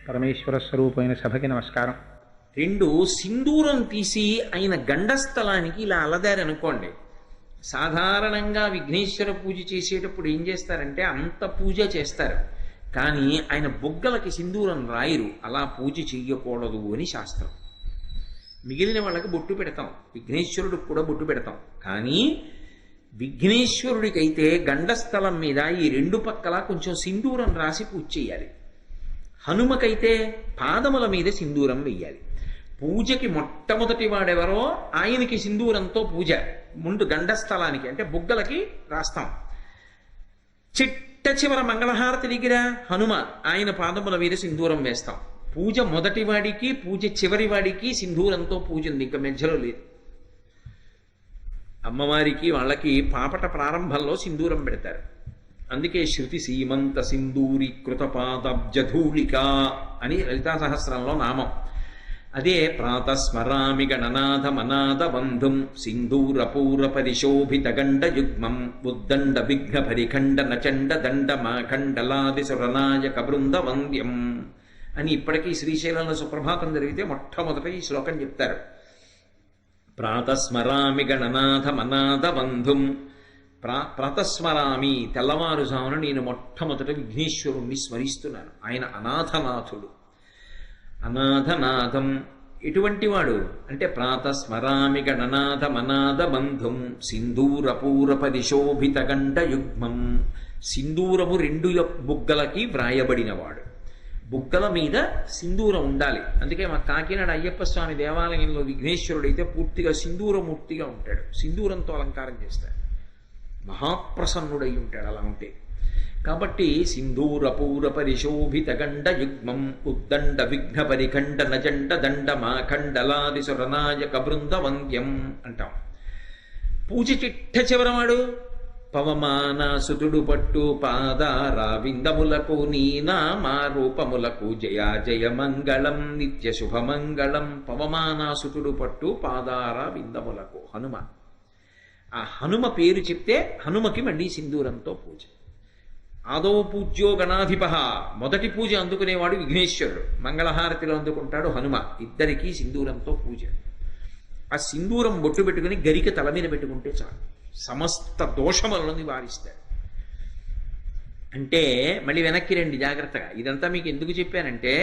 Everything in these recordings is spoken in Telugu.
పరమేశ్వర స్వరూపమైన సభకి నమస్కారం. రెండు సింధూరం తీసి ఆయన గండస్థలానికి ఇలా అలదారనుకోండి. సాధారణంగా విఘ్నేశ్వర పూజ చేసేటప్పుడు ఏం చేస్తారంటే అంత పూజ చేస్తారు, కానీ ఆయన బొగ్గలకి సింధూరం రాయరు. అలా పూజ చెయ్యకూడదు అని శాస్త్రం. మిగిలిన వాళ్ళకి బొట్టు పెడతాం, విఘ్నేశ్వరుడికి కూడా బొట్టు పెడతాం, కానీ విఘ్నేశ్వరుడికైతే గండస్థలం మీద ఈ రెండు పక్కల కొంచెం సింధూరం రాసి పూజ చేయాలి. హనుమకైతే పాదముల మీద సింధూరం వెయ్యాలి. పూజకి మొట్టమొదటి వాడెవరో ఆయనకి సింధూరంతో పూజ ముందు గండస్థలానికి అంటే బుగ్గలకి రాస్తాం. చిట్ట చివర మంగళహారతి దగ్గర హనుమ ఆయన పాదముల మీద సింధూరం వేస్తాం. పూజ మొదటి వాడికి పూజ చివరి వాడికి సింధూరంతో పూజ ఉంది, ఇంకా మధ్యలో లేదు. అమ్మవారికి వాళ్ళకి పాపట ప్రారంభంలో సింధూరం పెడతారు. అందుకే శృతి సీమంత సింధూరి కృతపాదబ్జధూళిక అని లలితా సహస్రంలో నామం. అదే ప్రాతస్మరామి గణనాథ మనాథ బంధుం సింధూరపూర పరిశోభిత గండ యుగ్మం ఉద్దండ విఘ్న పరిఖండ నచండ దండ మాఖండలాది సురనాయక బృంద వంద్యం అని ఇప్పటికీ శ్రీశైలంలో సుప్రభాతం జరిగితే మొట్టమొదట ఈ శ్లోకం చెప్తారు. ప్రాతస్మరామి గణనాథ మనాథ బంధుం. ప్రాతస్మరామి, తెల్లవారుజామున నేను మొట్టమొదట విఘ్నేశ్వరుణ్ణి స్మరిస్తున్నాను. ఆయన అనాథనాథుడు. అనాథనాథం ఎటువంటి వాడు అంటే ప్రాతస్మరామి గణనాథ మనాథ బంధుం సింధూరపూర పరిశోభిత గండ యుగ్మం. సింధూరము రెండు బుగ్గలకి వ్రాయబడినవాడు. బుగ్గల మీద సింధూరం ఉండాలి. అందుకే మా కాకినాడ అయ్యప్ప స్వామి దేవాలయంలో విఘ్నేశ్వరుడైతే పూర్తిగా సింధూరమూర్తిగా ఉంటాడు. సింధూరంతో అలంకారం చేస్తాడు, మహాప్రసన్నుడై ఉంటాడు అలా ఉంటే. కాబట్టి సింధూరపూర పరిశోభిత గండ యుగ్మం ఉద్దండ విఘ్న పరిఖండ నజండ దండ మాఖండలాది సురనాయక బృంద వంద్యం అంటాం. పూజ చిట్ట చివరవాడు పవమానాసుతుడు పట్టు పాదార విందములకు నీనామా రూపములకు జయ జయ మంగళం నిత్య శుభమంగళం. పవమానాసుతుడు పట్టు పాదార విందములకు హనుమ. ఆ హనుమ పేరు చెప్తే హనుమకి మళ్ళీ సింధూరంతో పూజ. ఆదో పూజ్యో గణాధిప, మొదటి పూజ అందుకునేవాడు విఘ్నేశ్వరుడు, మంగళహారతిలో అందుకుంటాడు హనుమ. ఇద్దరికీ సింధూరంతో పూజ. ఆ సింధూరం బొట్టు పెట్టుకుని గరిక తల మీద పెట్టుకుంటే చాలు, సమస్త దోషములను నివారిస్తాడు. అంటే మళ్ళీ వెనక్కి రండి జాగ్రత్తగా. ఇదంతా మీకు ఎందుకు చెప్పానంటే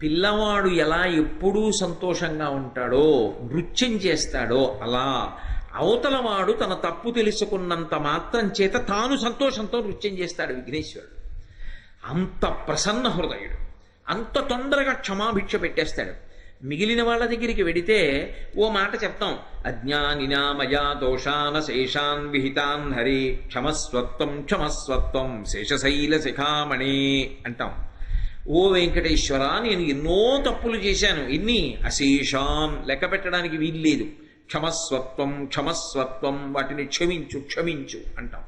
పిల్లవాడు ఎలా ఎప్పుడూ సంతోషంగా ఉంటాడో నృత్యం చేస్తాడో అలా అవతలవాడు తన తప్పు తెలుసుకున్నంత మాత్రం చేత తాను సంతోషంతో నృత్యం చేస్తాడు విఘ్నేశ్వరుడు. అంత ప్రసన్న హృదయుడు, అంత తొందరగా క్షమాభిక్ష పెట్టేస్తాడు. మిగిలిన వాళ్ళ దగ్గరికి వెడితే ఓ మాట చెప్తాం, అజ్ఞానినా మయా దోషాన శేషాన్ విహితాన్ హరి క్షమస్వత్వం క్షమస్వత్వం శేషశైల శిఖామణి అంటాం. ఓ వెంకటేశ్వర, నేను ఎన్నో తప్పులు చేశాను, ఎన్ని అశేషాన్ లెక్క పెట్టడానికి వీల్లేదు. క్షమస్వత్వం క్షమస్వత్వం, వాటిని క్షమించు క్షమించు అంటాం.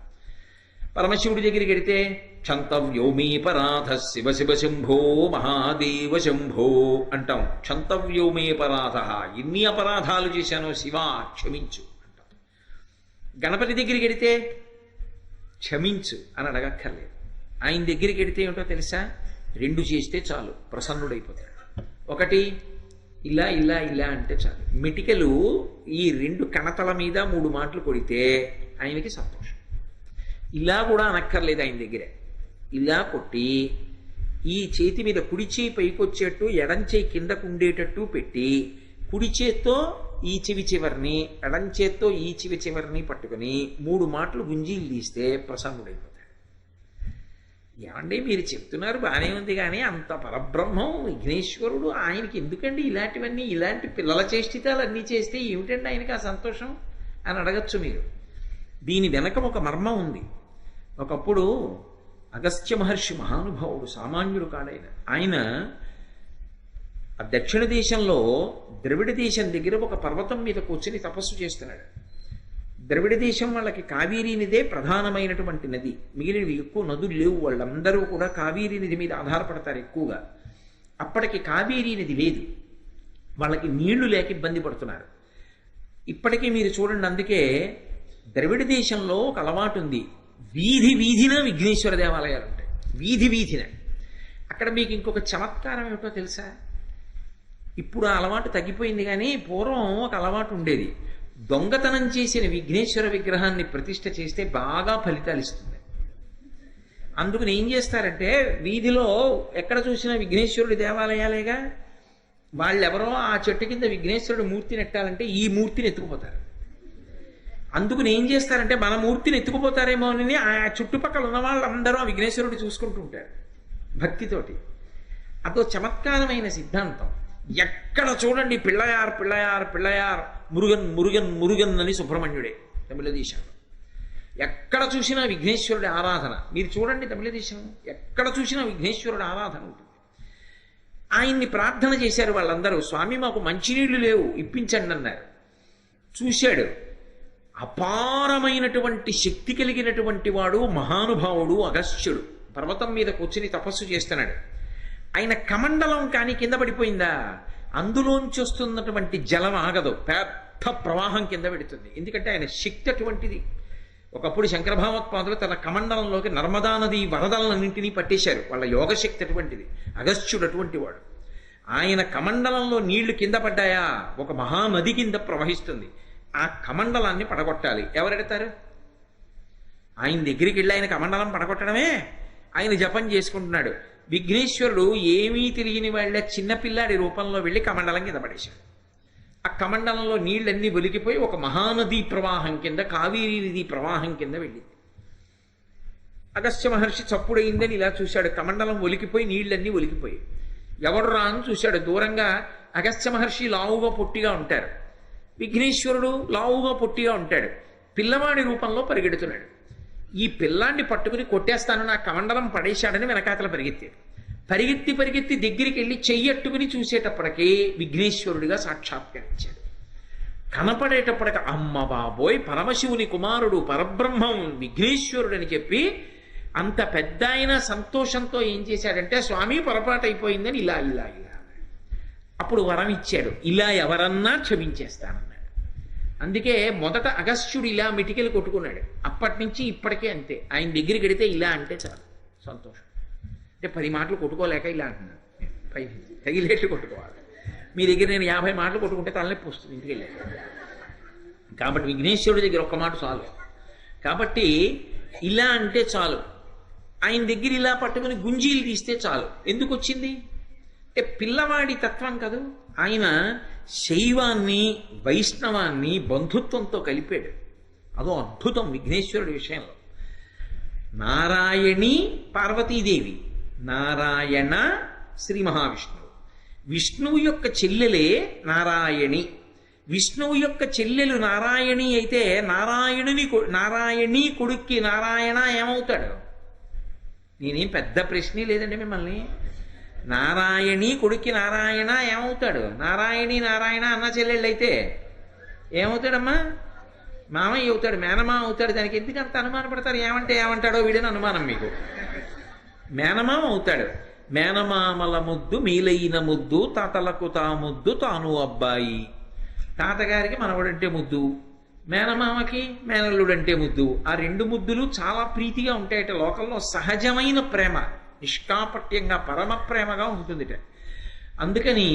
పరమశివుడి దగ్గరికి వెడితే క్షంతవ్యోమీపరాధ శివ శివ శంభో మహాదేవ శంభో అంటాం. క్షంతవ్యోమీపరాధ, ఎన్ని అపరాధాలు చేశానో శివా క్షమించు అంటాం. గణపతి దగ్గరికి వెడితే క్షమించు అని అడగక్కర్లేదు. ఆయన దగ్గరికి వెడితే ఏమిటో తెలుసా, రెండు చేస్తే చాలు ప్రసన్నుడైపోతాడు. ఒకటి ఇలా ఇలా ఇలా అంటే చాలు. మిటికలు ఈ రెండు కణతల మీద 3 మాటలు కొడితే ఆయనకి సంతోషం. ఇలా కూడా అనక్కర్లేదు ఆయన దగ్గర. ఇలా కొట్టి ఈ చేతి మీద కుడి చేయి పైకి వచ్చేట్టు ఎడం చేయి కిందకు ఉండేటట్టు పెట్టి కుడి చేత్తో ఈ చెవి చివరిని ఎడం చేత్తో ఈ చెవి చివరిని పట్టుకుని 3 మాటలు గుంజీలు తీస్తే ప్రసన్నుడైపోతాడు. ఏమండి మీరు చెప్తున్నారు బాగానే ఉంది, కానీ అంత పరబ్రహ్మం విఘ్నేశ్వరుడు, ఆయనకి ఎందుకండి ఇలాంటివన్నీ, ఇలాంటి పిల్లల చేష్టితాలు అన్నీ చేస్తే ఏమిటండి ఆయనకి ఆ సంతోషం అని అడగచ్చు మీరు. దీని వెనక ఒక మర్మం ఉంది. ఒకప్పుడు అగస్త్య మహర్షి మహానుభావుడు, సామాన్యుడు కాడైన ఆయన ఆ దక్షిణ దేశంలో ద్రవిడ దేశం దగ్గర ఒక పర్వతం మీద కూర్చొని తపస్సు చేస్తున్నాడు. ద్రవిడ దేశం వాళ్ళకి కావేరీ నదే ప్రధానమైనటువంటి నది, మిగిలినవి ఎక్కువ నదులు లేవు. వాళ్ళందరూ కూడా కావేరీ నది మీద ఆధారపడతారు ఎక్కువగా. అప్పటికి కావేరీ నది లేదు, వాళ్ళకి నీళ్లు లేక ఇబ్బంది పడుతున్నారు. ఇప్పటికీ మీరు చూడండి, అందుకే ద్రవిడ దేశంలో ఒక అలవాటు ఉంది, వీధి వీధిన విఘ్నేశ్వర దేవాలయాలు ఉంటాయి. వీధి వీధిన అక్కడ మీకు ఇంకొక చమత్కారం ఏమిటో తెలుసా? ఇప్పుడు ఆ అలవాటు తగ్గిపోయింది, కానీ పూర్వం ఒక అలవాటు ఉండేది. దొంగతనం చేసిన విఘ్నేశ్వర విగ్రహాన్ని ప్రతిష్ఠ చేస్తే బాగా ఫలితాలు ఇస్తుంది. అందుకని ఏం చేస్తారంటే, వీధిలో ఎక్కడ చూసినా విఘ్నేశ్వరుడి దేవాలయాలేగా, వాళ్ళెవరో ఆ చెట్టు కింద విఘ్నేశ్వరుడు మూర్తిని ఎట్టాలంటే ఈ మూర్తిని ఎత్తుకుపోతారు. అందుకని ఏం చేస్తారంటే, మన మూర్తిని ఎత్తుకుపోతారేమో అని ఆ చుట్టుపక్కల ఉన్న వాళ్ళందరూ ఆ విఘ్నేశ్వరుడు చూసుకుంటూ ఉంటారు భక్తితోటి. అదో చమత్కారమైన సిద్ధాంతం. ఎక్కడ చూడండి పిళ్ళయార్ పిళ్ళయార్ పిళ్ళయార్, మురుగన్ మురుగన్ మురుగన్ అని సుబ్రహ్మణ్యుడే తమిళ దేశంలో. ఎక్కడ చూసినా విఘ్నేశ్వరుడి ఆరాధన. మీరు చూడండి తమిళ దేశం ఎక్కడ చూసినా విఘ్నేశ్వరుడి ఆరాధన ఉంటుంది. ఆయన్ని ప్రార్థన చేశారు వాళ్ళందరూ, స్వామి మాకు మంచినీళ్లు లేవు ఇప్పించండి అన్నారు. చూశాడు, అపారమైనటువంటి శక్తి కలిగినటువంటి వాడు మహానుభావుడు అగస్త్యుడు పర్వతం మీద కూర్చుని తపస్సు చేస్తున్నాడు. ఆయన కమండలం కానీ కింద పడిపోయిందా, అందులోంచి వస్తున్నటువంటి జలం ఆగదు, పెద్ద ప్రవాహం కింద పెడుతుంది. ఎందుకంటే ఆయన శక్తి అటువంటిది. ఒకప్పుడు శంకర భగవత్పాదులు తన కమండలంలోకి నర్మదా నది వరదలన్నింటినీ పట్టేశారు. వాళ్ళ యోగశక్తి అటువంటిది. అగస్త్యుడు అటువంటి వాడు. ఆయన కమండలంలో నీళ్లు కింద పడ్డాయా, ఒక మహానది కింద ప్రవహిస్తుంది. ఆ కమండలాన్ని పడగొట్టాలి. ఎవరెడతారు? ఆయన దగ్గరికి వెళ్ళి ఆయన కమండలం పడగొట్టడమే. ఆయన జపం చేసుకుంటున్నాడు. విఘ్నేశ్వరుడు ఏమీ తెలియని వాళ్ళ చిన్నపిల్లాడి రూపంలో వెళ్ళి కమండలం కింద పడేశాడు. ఆ కమండలంలో నీళ్ళన్నీ ఒలికిపోయి ఒక మహానదీ ప్రవాహం కింద, కావేరీ నదీ ప్రవాహం కింద వెళ్ళింది. అగస్త్య మహర్షి చప్పుడైందని ఇలా చూశాడు. కమండలం ఒలికిపోయి నీళ్ళన్నీ ఒలికిపోయి, ఎవడు రా అని చూశాడు. దూరంగా అగస్త్య మహర్షి లావుగా పొట్టిగా ఉంటారు, విఘ్నేశ్వరుడు లావుగా పొట్టిగా ఉంటాడు. పిల్లవాడి రూపంలో పరిగెడుతున్నాడు. ఈ పిల్లాన్ని పట్టుకుని కొట్టేస్తాను, నా కమండలం పడేశాడని వెనకాతల పరిగెత్తాడు. పరిగెత్తి దగ్గరికి వెళ్ళి చెయ్యట్టుకుని చూసేటప్పటికీ విఘ్నేశ్వరుడిగా సాక్షాత్కరించాడు. కనపడేటప్పటికి అమ్మ బాబోయ్, పరమశివుని కుమారుడు పరబ్రహ్మం విఘ్నేశ్వరుడని చెప్పి అంత పెద్ద ఆయన సంతోషంతో ఏం చేశాడంటే, స్వామి పొరపాటు అయిపోయిందని ఇలా ఇలా ఇలా అప్పుడు వరం ఇచ్చాడు. ఇలా ఎవరన్నా క్షమించేస్తానన్నాడు. అందుకే మొదట అగస్త్యుడు ఇలా మిటికెలు కొట్టుకున్నాడు. అప్పటి నుంచి ఇప్పటికే అంతే. ఆయన దగ్గరికి వెడితే ఇలా అంటే చాలు సంతోషం. అంటే 10 మాటలు కొట్టుకోలేక ఇలా అంటున్నాను, తగిలేట్లు కొట్టుకోవాలి. మీ దగ్గర నేను 50 మాటలు కొట్టుకుంటే తలనొప్పి వస్తుంది ఇంటికి వెళ్ళి. కాబట్టి విఘ్నేశ్వరుడి దగ్గర ఒక్క మాట చాలు. కాబట్టి ఇలా అంటే చాలు. ఆయన దగ్గర ఇలా పట్టుకుని గుంజీలు తీస్తే చాలు. ఎందుకు వచ్చింది అంటే పిల్లవాడి తత్వం కాదు. ఆయన శైవాన్ని వైష్ణవాన్ని బంధుత్వంతో కలిపాడు. అదో అద్భుతం విఘ్నేశ్వరుడి విషయంలో. నారాయణి పార్వతీదేవి, నారాయణ శ్రీ మహావిష్ణువు. విష్ణువు యొక్క చెల్లెలే నారాయణి. విష్ణువు యొక్క చెల్లెలు నారాయణి అయితే నారాయణి కొడుక్కి నారాయణ ఏమవుతాడు? నేనేం పెద్ద ప్రశ్నే లేదండి మిమ్మల్ని. నారాయణి కొడుక్కి నారాయణ ఏమవుతాడు? నారాయణ అన్న చెల్లెళ్ళు అయితే ఏమవుతాడమ్మా? మామయ్య అవుతాడు, మేనమా అవుతాడు. దానికి ఎందుకంత అనుమాన పడతారు? ఏమంటాడో వీడని అనుమానం మీకు. మేనమామ అవుతాడు. మేనమామల ముద్దు మీలైన ముద్దు, తాతలకు తా ముద్దు తాను అబ్బాయి. తాతగారికి మనవడంటే ముద్దు, మేనమామకి మేనల్లుడంటే ముద్దు. ఆ 2 ముద్దులు చాలా ప్రీతిగా ఉంటాయట. లోకంలో సహజమైన ప్రేమ, నిష్కాపట్యంగా పరమ ప్రేమగా ఉంటుందిట. అందుకని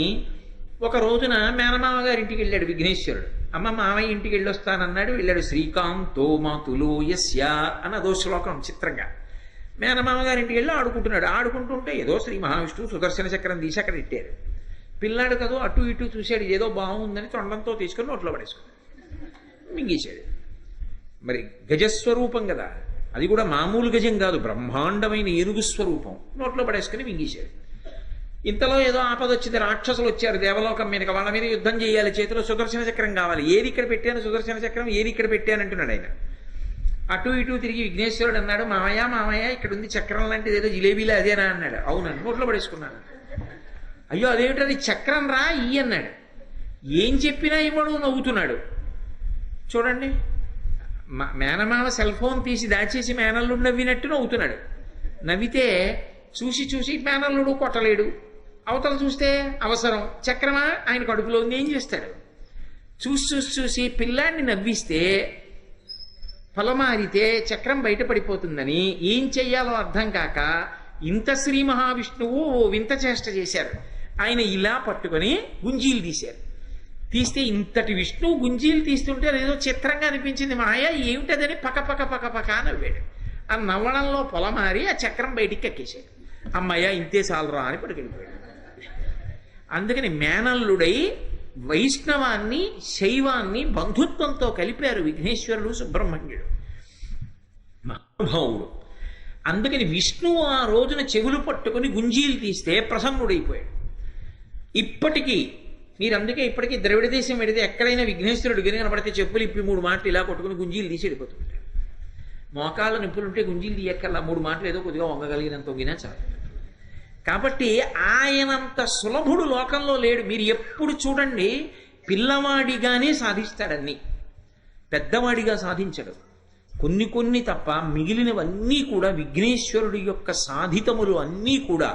ఒక రోజున మేనమామ గారింటికి వెళ్ళాడు విఘ్నేశ్వరుడు. అమ్మ మామయ్య ఇంటికి వెళ్ళొస్తానన్నాడు. వెళ్ళాడు. శ్రీకాంతో మాతులో యస్య అని అదో శ్లోకం చిత్రంగా. మేనమామ గారింటికి వెళ్ళి ఆడుకుంటున్నాడు. ఆడుకుంటుంటే ఏదో శ్రీ మహావిష్ణువు సుదర్శన చక్రం తీసి అక్కడ ఇట్టారు. పిల్లాడు కదా అటు ఇటు చూశాడు, ఏదో బాగుందని తొండంతో తీసుకొని నోట్లో పడేసుకున్నాడు, మింగేశాడు. మరి గజస్వరూపం కదా, అది కూడా మామూలు గజం కాదు, బ్రహ్మాండమైన ఏనుగు స్వరూపం. నోట్లో పడేసుకుని మింగేశాడు. ఇంతలో ఏదో ఆపద వచ్చింది. రాక్షసులు వచ్చారు దేవలోకం మీదకి. వాళ్ళ మీద యుద్ధం చేయాలి, చేతిలో సుదర్శన చక్రం కావాలి. ఏది ఇక్కడ పెట్టాను సుదర్శన చక్రం, ఏది ఇక్కడ పెట్టాను అంటున్నాడు ఆయన. అటు ఇటు తిరిగి విఘ్నేశ్వరుడు అన్నాడు, మామయ్య ఇక్కడ ఉంది చక్రం లాంటిది, ఏదో జిలేబీలా అదేనా అన్నాడు. అవునండి, నోట్లో పడేసుకున్నాను. అయ్యో అదేమిటది చక్రం రా ఈ అన్నాడు. ఏం చెప్పినా ఇవ్వడు, నవ్వుతున్నాడు. చూడండి, మేనమామ సెల్ ఫోన్ తీసి దాచేసి మేనల్లుడు నవ్వినట్టు నవ్వుతున్నాడు. నవ్వితే చూసి మేనల్లుడు కొట్టలేడు. అవతల చూస్తే అవసరం చక్రమా ఆయన కడుపులో ఉంది, ఏం చేస్తాడు? చూసి పిల్లాన్ని నవ్విస్తే పొలమారితే చక్రం బయటపడిపోతుందని ఏం చెయ్యాలో అర్థం కాక ఇంత శ్రీ మహావిష్ణువు ఓ వింత చేష్ట చేశారు. ఆయన ఇలా పట్టుకొని గుంజీలు తీశారు. తీస్తే ఇంతటి విష్ణువు గుంజీలు తీస్తుంటే ఏదో చిత్రంగా అనిపించింది. మాయ ఏమిటదని పక నవ్వాడు. ఆ నవ్వడంలో పొలమారి ఆ చక్రం బయటికి ఎక్కేశాడు. అమ్మయ్య ఇంతే చాలరా అని పట్టుకెళ్ళిపోయాడు. అందుకని మేనల్లుడై వైష్ణవాన్ని శైవాన్ని బంధుత్వంతో కలిపారు విఘ్నేశ్వరుడు సుబ్రహ్మణ్యుడు మహానుభావుడు. అందుకని విష్ణువు ఆ రోజున చెవులు పట్టుకుని గుంజీలు తీస్తే ప్రసన్నుడైపోయాడు. ఇప్పటికీ మీరు అందుకే ఇప్పటికీ ద్రవిడ దేశం వెడితే ఎక్కడైనా విఘ్నేశ్వరుడు గిరి కనపడితే చెప్పులు ఇప్పి 3 మాటలు ఇలా కొట్టుకుని గుంజీలు తీసి వెళ్ళిపోతుంటాడు. మోకాళ్ళ నిప్పులుంటే గుంజీలు తీయక్కల్లా 3 మాటలు ఏదో కొద్దిగా వంగగలిగినంత వంగినా చాలు. కాబట్టి ఆయనంత సులభుడు లోకంలో లేడు. మీరు ఎప్పుడు చూడండి, పిల్లవాడిగానే సాధిస్తాడన్ని, పెద్దవాడిగా సాధించడు. కొన్ని తప్ప మిగిలినవన్నీ కూడా విఘ్నేశ్వరుడి యొక్క సాధితములు అన్నీ కూడా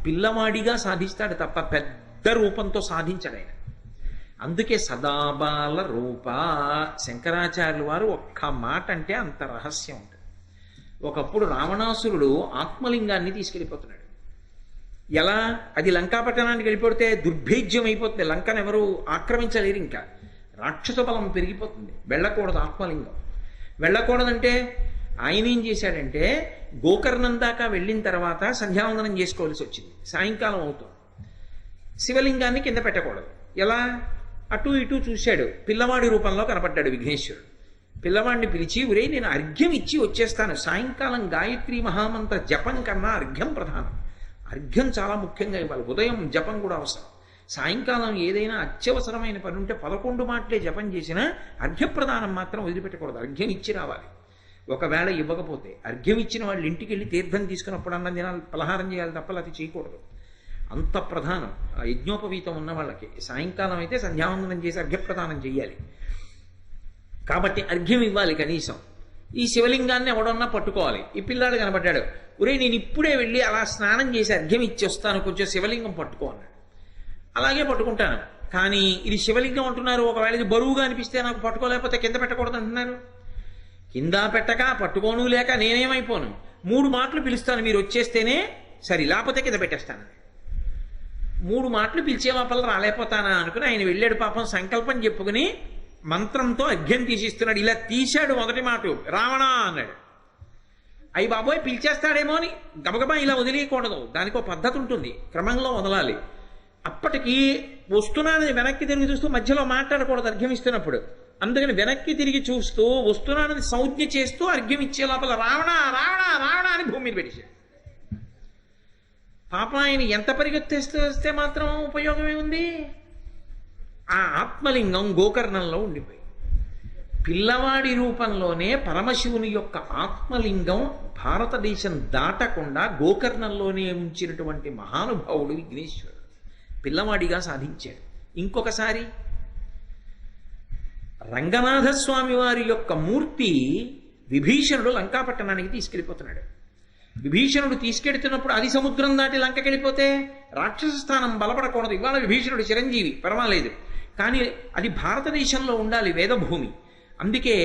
పిల్లవాడిగా సాధిస్తాడు తప్ప పెద్ద రూపంతో సాధించడు ఆయన. అందుకే సదాబాల రూప. శంకరాచార్యుల వారు ఒక్క మాట అంటే అంత రహస్యం ఉంటుంది. ఒకప్పుడు రావణాసురుడు ఆత్మలింగాన్ని తీసుకెళ్ళిపోతున్నాడు. ఎలా? అది లంకాపట్టణానికి వెళ్ళిపోతే దుర్భేద్యం అయిపోతుంది. లంకను ఎవరు ఆక్రమించలేరు. ఇంకా రాక్షస బలం పెరిగిపోతుంది. వెళ్ళకూడదు ఆత్మలింగం. వెళ్ళకూడదంటే ఆయన ఏం చేశాడంటే గోకర్ణం దాకా వెళ్ళిన తర్వాత సంధ్యావందనం చేసుకోవాల్సి వచ్చింది. సాయంకాలం అవుతుంది. శివలింగాన్ని కింద పెట్టకూడదు. ఎలా? అటు ఇటు చూశాడు. పిల్లవాడి రూపంలో కనపడ్డాడు విఘ్నేశ్వరుడు. పిల్లవాడిని పిలిచి, ఒరే నేను అర్ఘ్యం ఇచ్చి వచ్చేస్తాను. సాయంకాలం గాయత్రి మహామంత్ర జపం కన్నా అర్ఘ్యం ప్రధానం. అర్ఘ్యం చాలా ముఖ్యంగా ఇవ్వాలి. ఉదయం జపం కూడా అవసరం. సాయంకాలం ఏదైనా అత్యవసరమైన పని ఉంటే 11 మాటలే జపం చేసినా అర్ఘ్యప్రదానం మాత్రం వదిలిపెట్టకూడదు. అర్ఘ్యం ఇచ్చి రావాలి. ఒకవేళ ఇవ్వకపోతే అర్ఘ్యం ఇచ్చిన వాళ్ళు ఇంటికి వెళ్ళి తీర్థం తీసుకున్నప్పుడన్నా దినాలు పలహారం చేయాలి తప్ప అది చేయకూడదు. అంత ప్రధానం ఆ యజ్ఞోపవీతం ఉన్న వాళ్ళకి. సాయంకాలం అయితే సంధ్యావందనం చేసి అర్ఘ్యప్రదానం చేయాలి. కాబట్టి అర్ఘ్యం ఇవ్వాలి కనీసం. ఈ శివలింగాన్ని ఎవడన్నా పట్టుకోవాలి. ఈ పిల్లాడు కనబడ్డాడు. ఒరే నేను ఇప్పుడే వెళ్ళి అలా స్నానం చేసి అర్ఘ్యం ఇచ్చి వస్తాను, కొంచెం శివలింగం పట్టుకో అన్నాడు. అలాగే పట్టుకుంటాను. కానీ ఇది శివలింగం అంటున్నారు. ఒకవేళ ఇది బరువుగా అనిపిస్తే నాకు పట్టుకోలేకపోతే కింద పెట్టకూడదు అంటున్నారు. కింద పెట్టక పట్టుకోను లేక నేనేమైపోను. 3 మాటలు పిలుస్తాను, మీరు వచ్చేస్తేనే సరే, లేకపోతే కింద పెట్టేస్తాను. 3 మాటలు పిలిచే లోపల రాలేకపోతానా అనుకుని ఆయన వెళ్ళాడు. పాపం సంకల్పం చెప్పుకుని మంత్రంతో అర్ఘ్యం తీసిస్తున్నాడు. ఇలా తీశాడు. మొదటి మాట రావణ అన్నాడు. అయ్యి బాబోయ్ పిలిచేస్తాడేమో అని గబగబా ఇలా వదిలేయకూడదు. దానికి ఒక పద్ధతి ఉంటుంది, క్రమంలో వదలాలి. అప్పటికి వస్తున్నానని వెనక్కి తిరిగి చూస్తూ మధ్యలో మాట్లాడకూడదు అర్ఘ్యం ఇస్తున్నప్పుడు. అందుకని వెనక్కి తిరిగి చూస్తూ వస్తున్నానని సంజ్ఞ చేస్తూ అర్ఘ్యం ఇచ్చే లోపల రావణ రావణ రావణ అని భూమి మీద పెట్టేశాడు. పాప ఆయన ఎంత పరిగెత్తేస్తే మాత్రం ఉపయోగమే ఉంది. ఆ ఆత్మలింగం గోకర్ణంలో ఉండిపోయి పిల్లవాడి రూపంలోనే పరమశివుని యొక్క ఆత్మలింగం భారతదేశం దాటకుండా గోకర్ణంలోనే ఉంచినటువంటి మహానుభావుడు విఘ్నేశ్వరుడు పిల్లవాడిగా సాధించాడు. ఇంకొకసారి రంగనాథస్వామి వారి యొక్క మూర్తి విభీషణుడు లంకాపట్టణానికి తీసుకెళ్ళిపోతున్నాడు. విభీషణుడు తీసుకెడుతున్నప్పుడు అది సముద్రం దాటి లంకకి వెళ్ళిపోతే రాక్షస స్థానం బలపడకూడదు. ఇవాళ విభీషణుడు చిరంజీవి, పర్వాలేదు. కానీ అది భారతదేశంలో ఉండాలి, వేదభూమి. అందుకే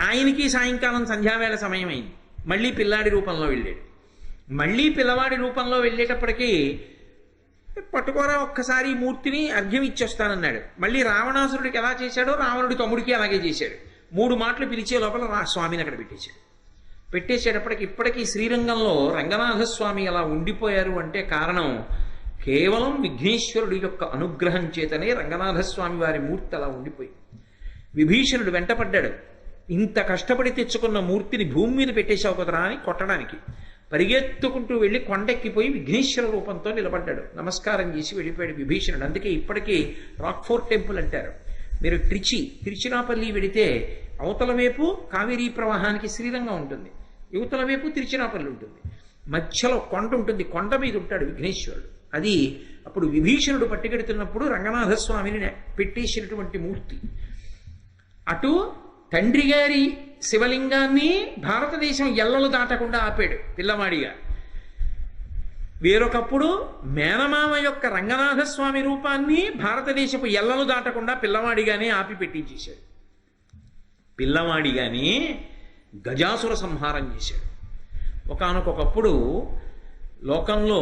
ఆయనకి సాయంకాలం సంధ్యావేళ సమయం అయింది. మళ్ళీ పిల్లాడి రూపంలో వెళ్ళాడు. మళ్ళీ పిల్లవాడి రూపంలో వెళ్ళేటప్పటికీ పట్టుకోరా ఒక్కసారి మూర్తిని అర్ఘ్యం ఇచ్చొస్తానన్నాడు. మళ్ళీ రావణాసురుడికి ఎలా చేశాడో రావణుడి తమ్ముడికి అలాగే చేశాడు. 3 మాటలు పిలిచే లోపల స్వామిని అక్కడ పెట్టేశాడు. పెట్టేసేటప్పటికి ఇప్పటికీ శ్రీరంగంలో రంగనాథస్వామి అలా ఉండిపోయారు అంటే కారణం కేవలం విఘ్నేశ్వరుడి యొక్క అనుగ్రహం చేతనే రంగనాథస్వామి వారి మూర్తి అలా ఉండిపోయింది. విభీషణుడు వెంటపడ్డాడు. ఇంత కష్టపడి తెచ్చుకున్న మూర్తిని భూమి మీద పెట్టేశావు కదరా అని కొట్టడానికి పరిగెత్తుకుంటూ వెళ్ళి కొండెక్కిపోయి విఘ్నేశ్వర రూపంతో నిలబడ్డాడు. నమస్కారం చేసి వెళ్ళిపోయాడు విభీషణుడు. అందుకే ఇప్పటికీ రాక్ఫోర్ట్ టెంపుల్ అంటారు. మీరు తిరుచిరాపల్లి వెడితే అవతల వైపు కావేరీ ప్రవాహానికి శ్రీరంగం ఉంటుంది, యువతల వైపు తిరుచిరాపల్లి ఉంటుంది, మధ్యలో కొండ ఉంటుంది. కొండ మీద ఉంటాడు విఘ్నేశ్వరుడు. అది అప్పుడు విభీషణుడు పట్టుకెడుతున్నప్పుడు రంగనాథస్వామిని పెట్టేసినటువంటి మూర్తి. అటు తండ్రి గారి శివలింగాన్ని భారతదేశం ఎల్లలు దాటకుండా ఆపాడు పిల్లవాడిగా. వేరొకప్పుడు మేనమామ యొక్క రంగనాథస్వామి రూపాన్ని భారతదేశపు ఎల్లలు దాటకుండా పిల్లవాడిగానే ఆపి పెట్టించేశాడు. పిల్లవాడిగానే గజాసుర సంహారం చేశాడు. ఒకానొకప్పుడు లోకంలో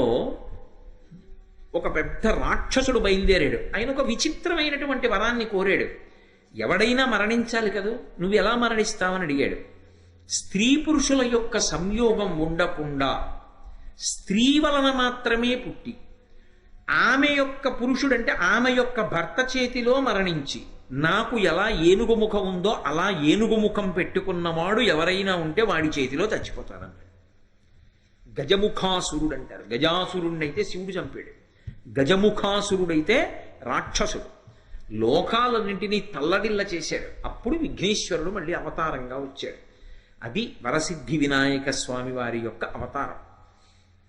ఒక పెద్ద రాక్షసుడు బయలుదేరాడు. ఆయన ఒక విచిత్రమైనటువంటి వరాన్ని కోరాడు. ఎవడైనా మరణించాలి కదూ, నువ్వు ఎలా మరణిస్తావని అడిగాడు. స్త్రీ పురుషుల యొక్క సంయోగం ఉండకుండా స్త్రీ వలన మాత్రమే పుట్టి ఆమె యొక్క పురుషుడంటే ఆమె యొక్క భర్త చేతిలో మరణించి నాకు ఎలా ఏనుగు ముఖం ఉందో అలా ఏనుగు ముఖం పెట్టుకున్నవాడు ఎవరైనా ఉంటే వాడి చేతిలో చచ్చిపోతాడన్నాడు. గజముఖాసురుడు అంటారు. గజాసురుడినైతే శివుడు చంపాడు, గజముఖాసురుడైతే రాక్షసుడు. లోకాలన్నింటినీ తల్లడిల్ల చేశాడు. అప్పుడు విఘ్నేశ్వరుడు మళ్ళీ అవతారంగా వచ్చాడు. అది వరసిద్ధి వినాయక స్వామి వారి యొక్క అవతారం.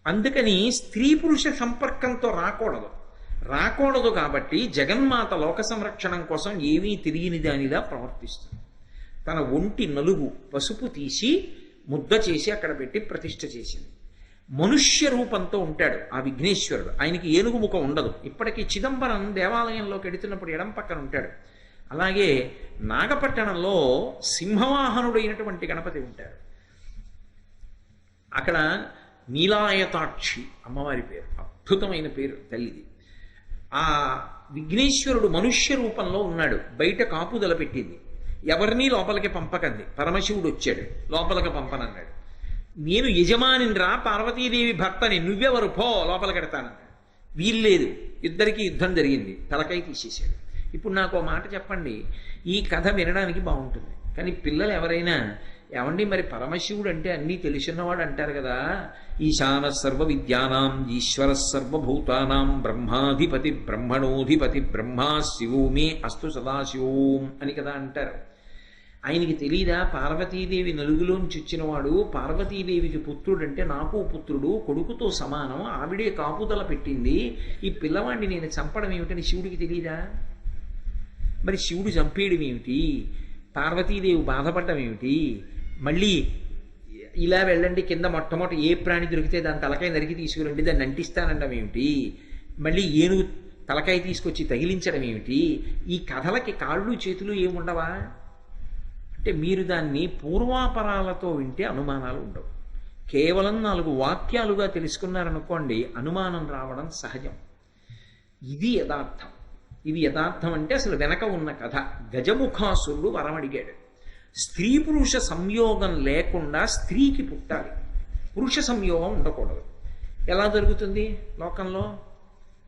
అందుకని స్త్రీ పురుష సంపర్కంతో రాకూడదు కాబట్టి జగన్మాత లోక సంరక్షణం కోసం ఏమీ తెలియని దానిలా ప్రవర్తిస్తుంది. తన ఒంటి నలుగు పసుపు తీసి ముద్ద చేసి అక్కడ పెట్టి ప్రతిష్ఠ చేసింది. మనుష్య రూపంతో ఉంటాడు ఆ విఘ్నేశ్వరుడు. ఆయనకి ఏనుగు ముఖం ఉండదు. ఇప్పటికీ చిదంబరం దేవాలయంలోకి ఎడుతున్నప్పుడు ఎడం పక్కన ఉంటాడు. అలాగే నాగపట్టణంలో సింహవాహనుడైనటువంటి గణపతి ఉంటాడు. అక్కడ నీలాయతాక్షి అమ్మవారి పేరు, అద్భుతమైన పేరు తల్లిది. ఆ విఘ్నేశ్వరుడు మనుష్య రూపంలో ఉన్నాడు. బయట కాపుదల పెట్టింది, ఎవరినీ లోపలికి పంపకంది. పరమశివుడు వచ్చాడు, లోపలికి పంపనన్నాడు. నేను యజమానిని రా, పార్వతీదేవి భర్తని, నువ్వెవరు పో లోపలికెడతానన్నాడు. వీల్లేదు, ఇద్దరికి యుద్ధం జరిగింది, తలకాయ తీసేశాడు. ఇప్పుడు నాకు ఓ మాట చెప్పండి, ఈ కథ వినడానికి బాగుంటుంది, కానీ పిల్లలు ఎవరైనా ఏమండి మరి పరమశివుడు అంటే అన్నీ తెలిసినవాడు అంటారు కదా, ఈశాన సర్వ విద్యానాం ఈశ్వర సర్వభూతానాం బ్రహ్మాధిపతి బ్రహ్మణోధిపతి బ్రహ్మా శివోమే అస్తు సదాశివోం అని కదా అంటారు. ఆయనకి తెలీదా పార్వతీదేవి నలుగులోంచి వచ్చినవాడు, పార్వతీదేవికి పుత్రుడంటే నాకు పుత్రుడు, కొడుకుతో సమానం, ఆవిడే కాపుదల పెట్టింది, ఈ పిల్లవాడిని నేను చంపడం ఏమిటని శివుడికి తెలీదా? మరి శివుడు చంపేయడం ఏమిటి, పార్వతీదేవి బాధపడడం ఏమిటి? మళ్ళీ ఇలా వెళ్ళండి, కింద మొట్టమొదటి ఏ ప్రాణి దొరికితే దాని తలకాయ నరికి తీసుకురండి, దాన్ని అంటిస్తానండం ఏమిటి? మళ్ళీ ఏనుగు తలకాయ తీసుకొచ్చి తగిలించడం ఏమిటి? ఈ కథలకి కాళ్ళు చేతులు ఏముండవా? అంటే మీరు దాన్ని పూర్వాపరాలతో వింటే అనుమానాలు ఉండవు. కేవలం 4 వాక్యాలుగా తెలుసుకున్నారనుకోండి, అనుమానం రావడం సహజం. ఇది యథార్థం. ఇది యథార్థం అంటే అసలు వెనక ఉన్న కథ. గజముఖాసురుడు వరం అడిగాడు. స్త్రీ పురుష సంయోగం లేకుండా స్త్రీకి పుట్టాలి, పురుష సంయోగం ఉండకూడదు. ఎలా జరుగుతుంది లోకంలో?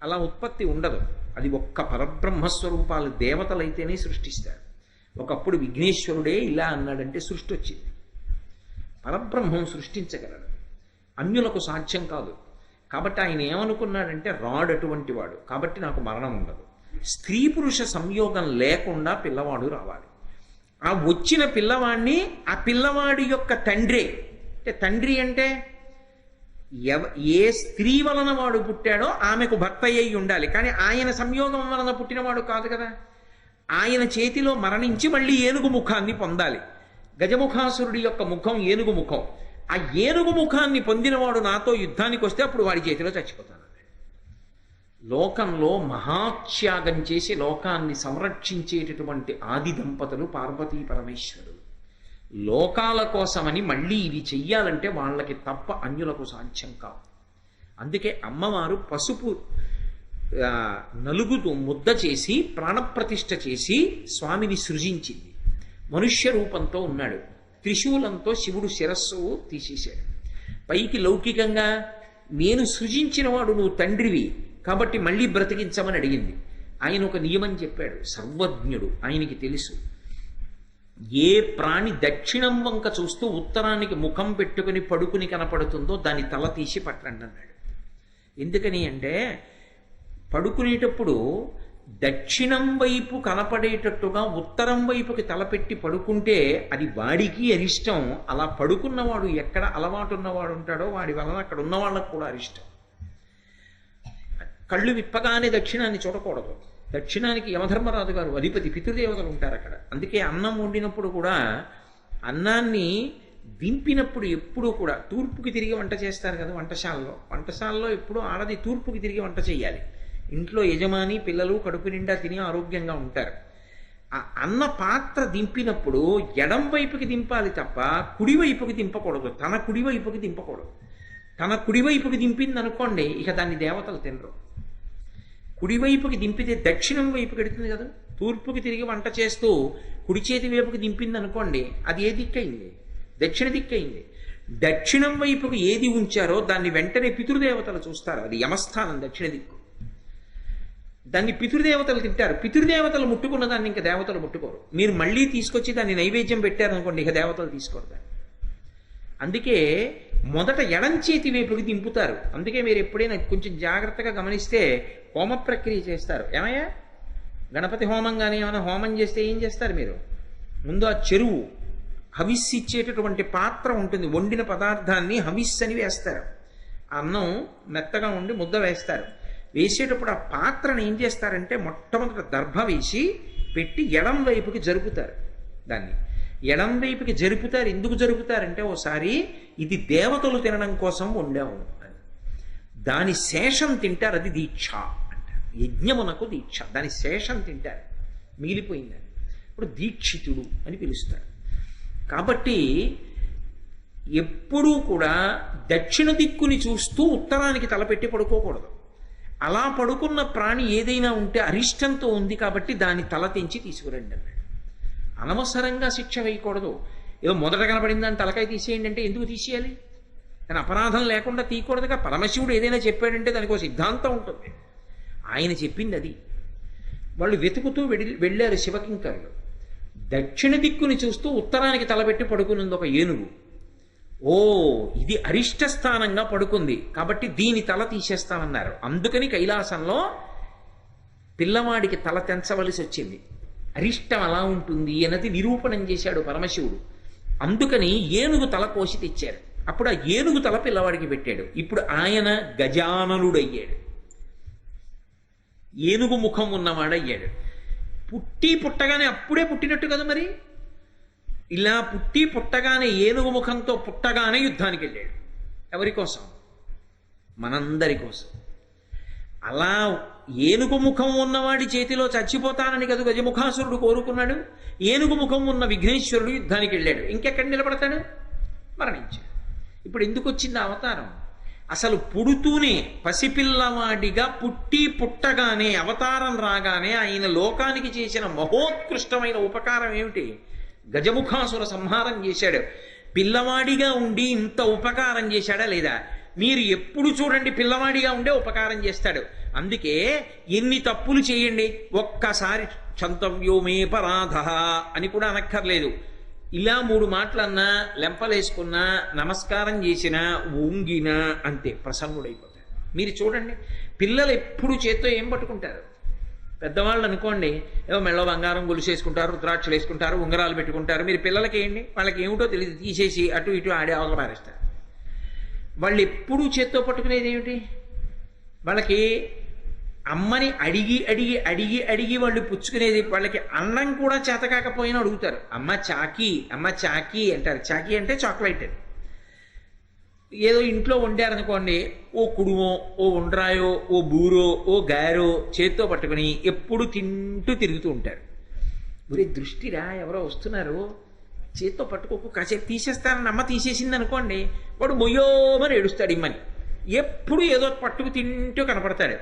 అలా ఉత్పత్తి ఉండదు. అది ఒక్క పరబ్రహ్మస్వరూపాలు దేవతలైతేనే సృష్టిస్తారు. ఒకప్పుడు విఘ్నేశ్వరుడే ఇలా అన్నాడంటే సృష్టి వచ్చింది. పరబ్రహ్మం సృష్టించగలడు, అన్యులకు సాధ్యం కాదు. కాబట్టి ఆయన ఏమనుకున్నాడంటే రాడు అటువంటి వాడు, కాబట్టి నాకు మరణం ఉండదు. స్త్రీ పురుష సంయోగం లేకుండా పిల్లవాడు రావాలి. ఆ వచ్చిన పిల్లవాడిని ఆ పిల్లవాడి యొక్క తండ్రే, అంటే తండ్రి అంటే ఏ స్త్రీ వలన వాడు పుట్టాడో ఆమెకు భర్త అయి ఉండాలి, కానీ ఆయన సంయోగం వలన పుట్టినవాడు కాదు కదా. ఆయన చేతిలో మరణించి మళ్ళీ ఏనుగు ముఖాన్ని పొందాలి. గజముఖాసురుడి యొక్క ముఖం ఏనుగు ముఖం. ఆ ఏనుగు ముఖాన్ని పొందినవాడు నాతో యుద్ధానికి వస్తే అప్పుడు వాడి చేతిలో చచ్చిపోతాను. లోకంలో మహాత్యాగం చేసి లోకాన్ని సంరక్షించేటటువంటి ఆది దంపతులు పార్వతీ పరమేశ్వరులు. లోకాల కోసమని మళ్ళీ ఇది చెయ్యాలంటే వాళ్ళకి తప్ప అన్యులకు సాధ్యం కాదు. అందుకే అమ్మవారు పసుపు నలుగుతూ ముద్ద చేసి ప్రాణప్రతిష్ఠ చేసి స్వామిని సృజించింది. మనుష్య రూపంతో ఉన్నాడు. త్రిశూలంతో శివుడు శిరస్సు తీసేశాడు. పైకి లౌకికంగా నేను సృజించినవాడు నువ్వు తండ్రివి కాబట్టి మళ్ళీ బ్రతికించమని అడిగింది. ఆయన ఒక నియమం చెప్పాడు, సర్వజ్ఞుడు, ఆయనకి తెలుసు. ఏ ప్రాణి దక్షిణం వంక చూస్తూ ఉత్తరానికి ముఖం పెట్టుకుని పడుకుని కనపడుతుందో దాని తల తీసి పట్టండి అన్నాడు. ఎందుకని అంటే పడుకునేటప్పుడు దక్షిణం వైపు కనపడేటట్టుగా ఉత్తరం వైపుకి తలపెట్టి పడుకుంటే అది వాడికి అరిష్టం. అలా పడుకున్నవాడు ఎక్కడ అలవాటు ఉన్నవాడు ఉంటాడో వాడి వలన అక్కడ ఉన్న వాళ్ళకు కూడా అరిష్టం. కళ్ళు విప్పగానే దక్షిణాన్ని చూడకూడదు. దక్షిణానికి యమధర్మరాజు గారు అధిపతి, పితృదేవతలు ఉంటారు అక్కడ. అందుకే అన్నం వండినప్పుడు కూడా అన్నాన్ని దింపినప్పుడు ఎప్పుడూ కూడా తూర్పుకి తిరిగి వంట చేస్తారు కదా వంటశాలలో ఎప్పుడూ ఆడది తూర్పుకి తిరిగి వంట చేయాలి. ఇంట్లో యజమాని పిల్లలు కడుపు నిండా తిని ఆరోగ్యంగా ఉంటారు. ఆ అన్న పాత్ర దింపినప్పుడు ఎడం వైపుకి దింపాలి తప్ప కుడివైపుకి దింపకూడదు. తన కుడివైపుకి దింపకూడదు. తన కుడివైపుకి దింపింది అనుకోండి, ఇక దాన్ని దేవతలు తినరు. కుడివైపుకి దింపితే దక్షిణం వైపుకి ఎడుతుంది కదా, తూర్పుకి తిరిగి వంట చేస్తూ కుడి చేతి వైపుకి దింపింది అనుకోండి, అది ఏ దిక్కయింది? దక్షిణ దిక్కయింది. దక్షిణం వైపుకి ఏది ఉంచారో దాన్ని వెంటనే పితృదేవతలు చూస్తారు. అది యమస్థానం, దక్షిణ దిక్కు. దాన్ని పితృదేవతలు తింటారు. పితృదేవతలు ముట్టుకున్న దాన్ని ఇంకా దేవతలు ముట్టుకోరు. మీరు మళ్ళీ తీసుకొచ్చి దాన్ని నైవేద్యం పెట్టారనుకోండి, ఇక దేవతలు తీసుకోరు దాన్ని. అందుకే మొదట ఎడం చేతి వైపుకి దింపుతారు. అందుకే మీరు ఎప్పుడైనా కొంచెం జాగ్రత్తగా గమనిస్తే హోమ ప్రక్రియ చేస్తారు. ఏమయ్యా, గణపతి హోమం కానీ ఏమైనా హోమం చేస్తే ఏం చేస్తారు మీరు? ముందు ఆ చెరువు హవిస్సు ఇచ్చేటటువంటి పాత్ర ఉంటుంది, వండిన పదార్థాన్ని హవిస్సు అని వేస్తారు. అన్నం మెత్తగా ఉండి ముద్ద వేస్తారు. వేసేటప్పుడు ఆ పాత్రను ఏం చేస్తారంటే మొట్టమొదట దర్భ వేసి పెట్టి ఎడం వైపుకి జరుపుతారు. దాన్ని ఎడం వైపుకి జరుపుతారు. ఎందుకు జరుపుతారంటే ఓసారి ఇది దేవతలు తినడం కోసం వండాము అని. దాని శేషం తింటారు, అది దీక్ష అంటారు. యజ్ఞమునకు దీక్ష, దాని శేషం తింటారు, మిగిలిపోయిందని. ఇప్పుడు దీక్షితుడు అని పిలుస్తారు. కాబట్టి ఎప్పుడూ కూడా దక్షిణ దిక్కుని చూస్తూ ఉత్తరానికి తలపెట్టి పడుకోకూడదు. అలా పడుకున్న ప్రాణి ఏదైనా ఉంటే అరిష్టంతో ఉంది కాబట్టి దాన్ని తల తెంచి తీసుకురండి అన్నాడు. అనవసరంగా శిక్ష వేయకూడదు. ఏదో మొదట కనపడింది దాన్ని తలకాయ తీసేయండి అంటే ఎందుకు తీసేయాలి? దాని అపరాధం లేకుండా తీయకూడదుగా. పరమశివుడు ఏదైనా చెప్పాడంటే దానికి ఒక సిద్ధాంతం ఉంటుంది. ఆయన చెప్పింది అది. వాళ్ళు వెతుకుతూ వెళ్ళారు శివకింకరులు. దక్షిణ దిక్కుని చూస్తూ ఉత్తరానికి తలపెట్టి పడుకున్నది ఒక ఏనుగు. ఓ, ఇది అరిష్ట స్థానంగా పడుకుంది కాబట్టి దీని తల తీసేస్తామన్నారు. అందుకని కైలాసంలో పిల్లవాడికి తల తెంచవలసి వచ్చింది. అరిష్టం అలా ఉంటుంది అన్నది నిరూపణం చేశాడు పరమశివుడు. అందుకని ఏనుగు తల కోసి తెచ్చారు. అప్పుడు ఆ ఏనుగు తల పిల్లవాడికి పెట్టాడు. ఇప్పుడు ఆయన గజాననుడయ్యాడు, ఏనుగు ముఖం ఉన్నవాడయ్యాడు. పుట్టగానే అప్పుడే పుట్టినట్టు కదా మరి. ఇలా పుట్టగానే ఏనుగు ముఖంతో పుట్టగానే యుద్ధానికి వెళ్ళాడు. ఎవరి కోసం? మనందరి కోసం. అలా ఏనుగు ముఖం ఉన్నవాడి చేతిలో చచ్చిపోతానని కదా గజముఖాసురుడు కోరుకున్నాడు. ఏనుగు ముఖం ఉన్న విఘ్నేశ్వరుడు యుద్ధానికి వెళ్ళాడు. ఇంకెక్కడ నిలబడతాడు? మరణించాడు. ఇప్పుడు ఎందుకు వచ్చింది అవతారం? అసలు పుడుతూనే పసిపిల్లవాడిగా పుట్టగానే అవతారం రాగానే ఆయన లోకానికి చేసిన మహోత్కృష్టమైన ఉపకారం ఏమిటి? గజముఖాసుర సంహారం చేశాడు. పిల్లవాడిగా ఉండి ఇంత ఉపకారం చేశాడా లేదా? మీరు ఎప్పుడు చూడండి పిల్లవాడిగా ఉండే ఉపకారం చేస్తాడు. అందుకే ఎన్ని తప్పులు చేయండి, ఒక్కసారి క్షంతవ్యోమే పరాధ అని కూడా అనక్కర్లేదు. ఇలా 3 మాటలన్నా, లెంపలేసుకున్నా, నమస్కారం చేసినా, ఊంగినా అంతే ప్రసన్నుడైపోతాడు. మీరు చూడండి, పిల్లలు ఎప్పుడు చేత్తో ఏం పట్టుకుంటారు? పెద్దవాళ్ళు అనుకోండి, ఏదో మెళ్ళో బంగారం గొలుసు వేసుకుంటారు, రుద్రాక్షలు వేసుకుంటారు, ఉంగరాలు పెట్టుకుంటారు. మీరు పిల్లలకి ఏంటి, వాళ్ళకి ఏమిటో తెలియదు, తీసేసి అటు ఇటు ఆడే అవతల పారేస్తారు. వాళ్ళు ఎప్పుడూ చేత్తో పట్టుకునేది ఏమిటి? వాళ్ళకి అమ్మని అడిగి అడిగి అడిగి అడిగి వాళ్ళు పుచ్చుకునేది. వాళ్ళకి అన్నం కూడా చేత కాకపోయినా అడుగుతారు, అమ్మ చాకీ, అమ్మ చాకీ అంటారు. చాకీ అంటే చాక్లెట్ అని. ఏదో ఇంట్లో వండారనుకోండి, ఓ కుడుమో, ఓ ఉండ్రాయో, ఓ బూరో, ఓ గారో చేత్తో పట్టుకుని ఎప్పుడు తింటూ తిరుగుతూ ఉంటారు. ఒరే దృష్టిరా, ఎవరో వస్తున్నారు, చేత్తో పట్టుకోకు, కాసేపు తీసేస్తానని అమ్మ తీసేసింది అనుకోండి, వాడు మొయ్యోమని ఏడుస్తాడు ఇమ్మని. ఎప్పుడు ఏదో పట్టుకు తింటూ కనపడతాడు.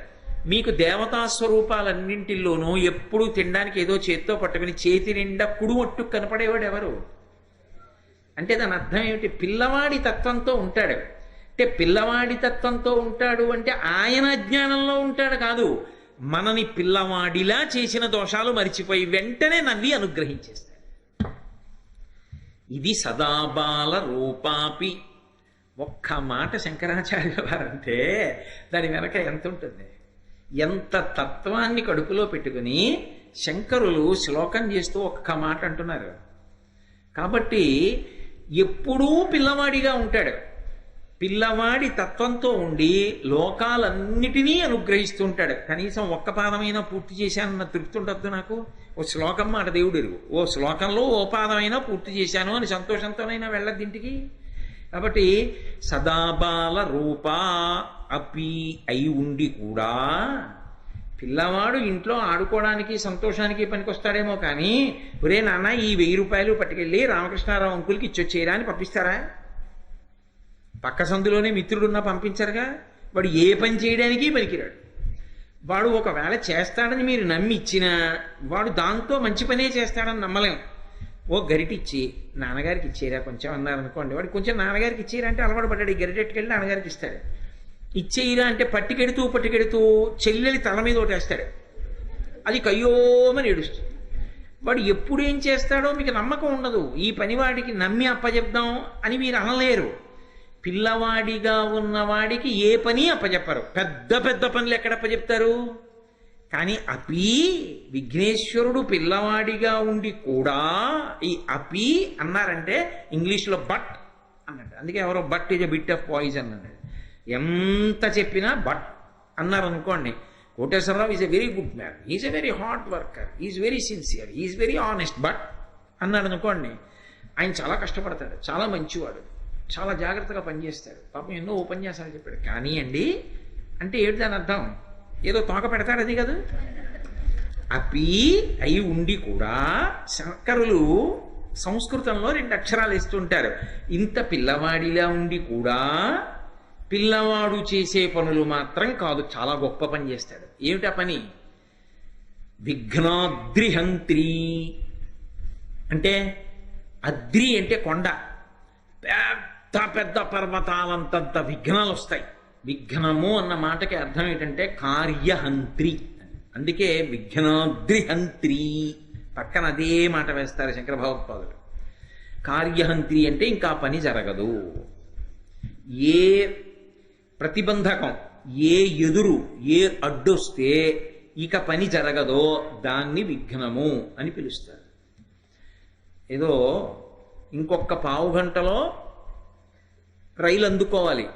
మీకు దేవతా స్వరూపాలన్నింటిలోనూ ఎప్పుడు తినడానికి ఏదో చేత్తో పట్టుకుని చేతి నిండా కుడుమట్టు కనపడేవాడు ఎవరు? అంటే దాని అర్థం ఏమిటి? పిల్లవాడి తత్వంతో ఉంటాడు. అంటే పిల్లవాడి తత్వంతో ఉంటాడు అంటే ఆయన అజ్ఞానంలో ఉంటాడు కాదు, మనని పిల్లవాడిలా చేసిన దోషాలు మరిచిపోయి వెంటనే నవ్వి అనుగ్రహించేస్తాడు. ఇది సదాబాల రూపాపి. ఒక్క మాట శంకరాచార్య వారంటే దాని వెనక ఎంత ఉంటుంది? ఎంత తత్వాన్ని కడుపులో పెట్టుకుని శంకరులు శ్లోకం చేస్తూ ఒక్క మాట అంటున్నారు. కాబట్టి ఎప్పుడూ పిల్లవాడిగా ఉంటాడు. పిల్లవాడి తత్వంతో ఉండి లోకాలన్నిటినీ అనుగ్రహిస్తూ ఉంటాడు. కనీసం ఒక్క పాదమైనా పూర్తి చేశానన్న తృప్తి ఉండద్దు నాకు? ఓ శ్లోకం మాట దేవుడు ఎరుగు, ఓ శ్లోకంలో ఓ పాదమైనా పూర్తి చేశాను అని సంతోషంతోనైనా వెళ్ళద్దు ఇంటికి. కాబట్టి సదాబాల రూపా అపి అయి ఉండి కూడా పిల్లవాడు ఇంట్లో ఆడుకోవడానికి సంతోషానికి పనికొస్తాడేమో కానీ, ఒరే నాన్న ఈ 1000 రూపాయలు పట్టుకెళ్ళి రామకృష్ణారావు అంకుల్కి ఇచ్చొచ్చేయరా అని పంపిస్తారా? పక్క సందులోనే మిత్రుడున్నా పంపించరుగా. వాడు ఏ పని చేయడానికి పనికిరాడు. వాడు ఒకవేళ చేస్తాడని మీరు నమ్మి ఇచ్చినా వాడు దాంతో మంచి పనే చేస్తాడని నమ్మలేం. ఓ గరిటిచ్చి నాన్నగారికి ఇచ్చేరా కొంచెం అన్నారనుకోండి, వాడు కొంచెం నాన్నగారికి ఇచ్చేరా అంటే అలవాటు పడ్డాడు. ఈ గరిటెట్టుకెళ్ళి నాన్నగారికి ఇస్తాడు. ఇచ్చేయిరా అంటే పట్టుకెడుతూ చెల్లెలి తల మీద ఒకటేస్తాడు. అది కయ్యోమని ఏడుస్తుంది. వాడు ఎప్పుడు ఏం చేస్తాడో మీకు నమ్మకం ఉండదు. ఈ పనివాడికి నమ్మి అప్పచెప్దాం అని మీరు అనలేరు. పిల్లవాడిగా ఉన్నవాడికి ఏ పని అప్పచెప్పరు. పెద్ద పెద్ద పనులు ఎక్కడ అప్పచెప్తారు? కానీ అపి విఘ్నేశ్వరుడు పిల్లవాడిగా ఉండి కూడా ఈ అపి అన్నారంటే ఇంగ్లీష్లో బట్ అన్నట్టు. అందుకే ఎవరో but is a bit of poison అన్నాడు. ఎంత చెప్పినా బట్ అన్నారు అనుకోండి. Koteswararao is a very good man, is a very hard worker, is very sincere, is very honest, but అన్నాడు అనుకోండి. ఆయన చాలా కష్టపడతాడు, చాలా మంచివాడు, చాలా జాగ్రత్తగా పనిచేస్తాడు, పాపం ఎన్నో ఉపన్యాసాలు చెప్పాడు. కానీ అండి అంటే ఏమిటి దాని అర్థం? ఏదో తోక పెడతాడు అది కదా. అపి అయి ఉండి కూడా శంకరులు సంస్కృతంలో 2 అక్షరాలు ఇస్తుంటారు. ఇంత పిల్లవాడిలా ఉండి కూడా పిల్లవాడు చేసే పనులు మాత్రం కాదు, చాలా గొప్ప పని చేస్తాడు. ఏమిటా పని? విఘ్నాద్రిహంత్రి అంటే, అద్రి అంటే కొండ, పెద్ద పెద్ద పర్వతాలంతంత విఘ్నాలు వస్తాయి. విఘ్నము అన్న మాటకి అర్థం ఏంటంటే కార్యహంత్రి. అందుకే విఘ్నాద్రిహంత్రి పక్కన అదే మాట వేస్తారు శంకర భగవత్పాదులు. కార్యహంత్రి అంటే ఇంకా పని జరగదు. ఏ ప్రతిబంధకం, ఏ ఎదురు, ఏ అడ్డొస్తే ఇక పని జరగదో దాన్ని విఘ్నము అని పిలుస్తారు. ఏదో ఇంకొక పావు గంటలో రైలు అందుకోవాలి,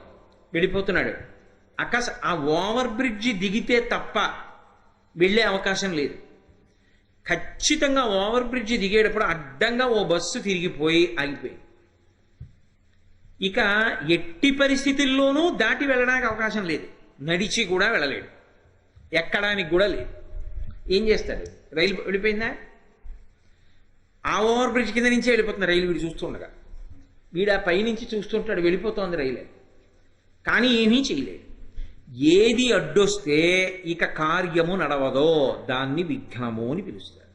వెళ్ళిపోతున్నాడు. ఆ ఓవర్ బ్రిడ్జి దిగితే తప్ప వెళ్ళే అవకాశం లేదు. ఖచ్చితంగా ఓవర్ బ్రిడ్జి దిగేటప్పుడు అడ్డంగా ఓ బస్సు తిరిగిపోయి ఆగిపోయి ఇక ఎట్టి పరిస్థితుల్లోనూ దాటి వెళ్ళడానికి అవకాశం లేదు. నడిచి కూడా వెళ్ళలేడు, ఎక్కడానికి కూడా లేదు. ఏం చేస్తాడు? రైలు వెళ్ళిపోయిందా? ఆ ఓవర్ బ్రిడ్జ్ కింద నుంచే వెళ్ళిపోతుంది రైలు. వీడు చూస్తుండగా, వీడు ఆ పైనుంచి చూస్తుంటాడు, వెళ్ళిపోతోంది రైలు, కానీ ఏమీ చేయలేడు. ఏది అడ్డొస్తే ఇక కార్యము నడవదో దాన్ని విఘ్నము అని పిలుస్తారు.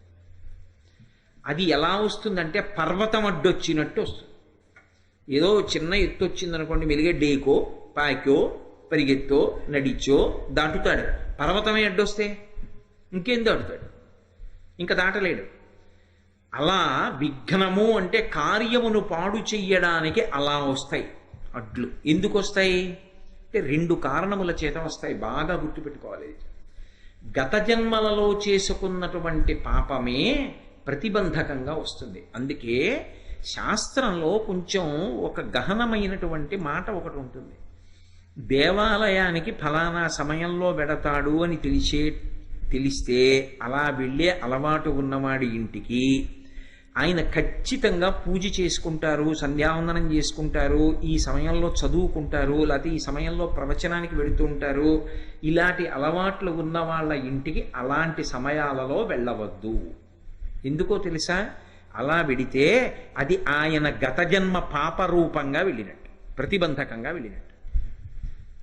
అది ఎలా వస్తుందంటే పర్వతం అడ్డొచ్చినట్టు వస్తుంది. ఏదో చిన్న ఎత్తు వచ్చిందనుకోండి, మెలిగే డేకో పాకో పరిగెత్తో నడిచో దాటుతాడు. పర్వతమే అడ్డొస్తే ఇంకేం దాటుతాడు? ఇంకా దాటలేడు. అలా విఘ్నము అంటే కార్యమును పాడు చెయ్యడానికి అలా వస్తాయి అడ్లు. ఎందుకు వస్తాయి అంటే 2 కారణముల చేత వస్తాయి. బాగా గుర్తుపెట్టుకోవాలి. గత జన్మలలో చేసుకున్నటువంటి పాపమే ప్రతిబంధకంగా వస్తుంది. అందుకే శాస్త్రంలో కొంచెం ఒక గహనమైనటువంటి మాట ఒకటి ఉంటుంది. దేవాలయానికి ఫలానా సమయంలో వెడతాడు అని తెలిస్తే అలా వెళ్ళే అలవాటు ఉన్నవాడి ఇంటికి ఆయన ఖచ్చితంగా పూజ చేసుకుంటారు, సంధ్యావందనం చేసుకుంటారు, ఈ సమయంలో చదువుకుంటారు, లేకపోతే ఈ సమయంలో ప్రవచనానికి వెళుతూ ఉంటారు. ఇలాంటి అలవాట్లు ఉన్న వాళ్ళ ఇంటికి అలాంటి సమయాలలో వెళ్ళవద్దు. ఎందుకో తెలుసా? అలా వెడితే అది ఆయన గత జన్మ పాపరూపంగా వెళ్ళినట్టు, ప్రతిబంధకంగా వెళ్ళినట్టు.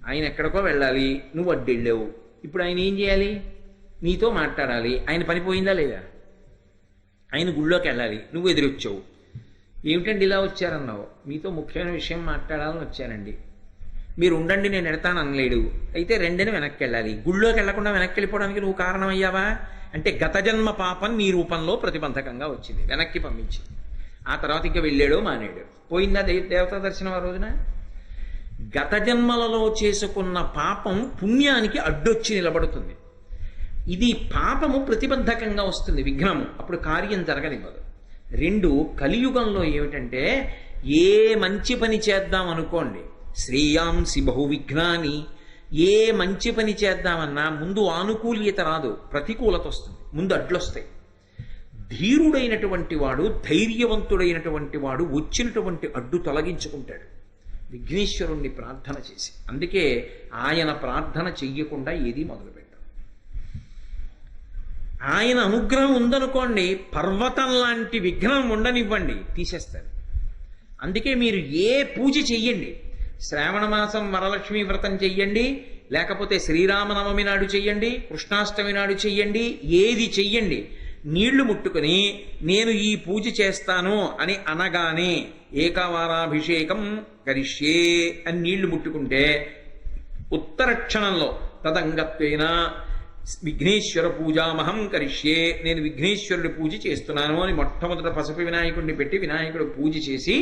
ఆయన ఎక్కడికో వెళ్ళాలి, నువ్వు అడ్డెళ్ళావు. ఇప్పుడు ఆయన ఏం చేయాలి? నీతో మాట్లాడాలి. ఆయన పని పోయిందా లేదా? ఆయన గుళ్ళోకి వెళ్ళాలి, నువ్వు ఎదురొచ్చావు. ఏమిటండి ఇలా వచ్చారన్నావు? మీతో ముఖ్యమైన విషయం మాట్లాడాలని వచ్చానండి. మీరు ఉండండి నేను ఎడతాను అనలేడు. అయితే రెండని వెనక్కి వెళ్ళాలి. గుళ్ళోకి వెళ్లకుండా వెనక్కి వెళ్ళిపోవడానికి నువ్వు కారణమయ్యావా అంటే గత జన్మ పాపం నీ రూపంలో ప్రతిబంధకంగా వచ్చింది, వెనక్కి పంపించింది. ఆ తర్వాత ఇంకా వెళ్ళాడో మానేడు. పోయిందా దేవతా దర్శనం ఆ రోజున? గత జన్మలలో చేసుకున్న పాపం పుణ్యానికి అడ్డొచ్చి నిలబడుతుంది. ఇది పాపము ప్రతిబంధకంగా వస్తుంది, విఘ్నము. అప్పుడు కార్యం జరగనివ్వదు. 2 కలియుగంలో ఏమిటంటే ఏ మంచి పని చేద్దాం అనుకోండి, శ్రేయాంసి బహువిఘ్నాని, ఏ మంచి పని చేద్దామన్నా ముందు ఆనుకూల్యత రాదు, ప్రతికూలత వస్తుంది, ముందు అడ్లొస్తాయి. ధీరుడైనటువంటి వాడు, ధైర్యవంతుడైనటువంటి వాడు వచ్చినటువంటి అడ్డు తొలగించుకుంటాడు విఘ్నేశ్వరుణ్ణి ప్రార్థన చేసి. అందుకే ఆయన ప్రార్థన చెయ్యకుండా ఏది మొదలుపెట్టారు. ఆయన అనుగ్రహం ఉందనుకోండి, పర్వతం లాంటి విఘ్నం ఉండనివ్వండి, తీసేస్తారు. అందుకే మీరు ఏ పూజ చెయ్యండి, శ్రావణ మాసం వరలక్ష్మి వ్రతం చెయ్యండి, లేకపోతే శ్రీరామనవమి నాడు చెయ్యండి, కృష్ణాష్టమి నాడు చెయ్యండి, ఏది చెయ్యండి, నీళ్లు ముట్టుకుని నేను ఈ పూజ చేస్తాను అని అనగానే ఏకవారాభిషేకం కరిష్యే అని నీళ్లు ముట్టుకుంటే ఉత్తర క్షణంలో తదంగత్వేన విఘ్నేశ్వర పూజామహం కరిష్యే, నేను విఘ్నేశ్వరుడి పూజ చేస్తున్నాను అని మొట్టమొదట పసుపు వినాయకుడిని పెట్టి వినాయకుడు పూజ చేసి,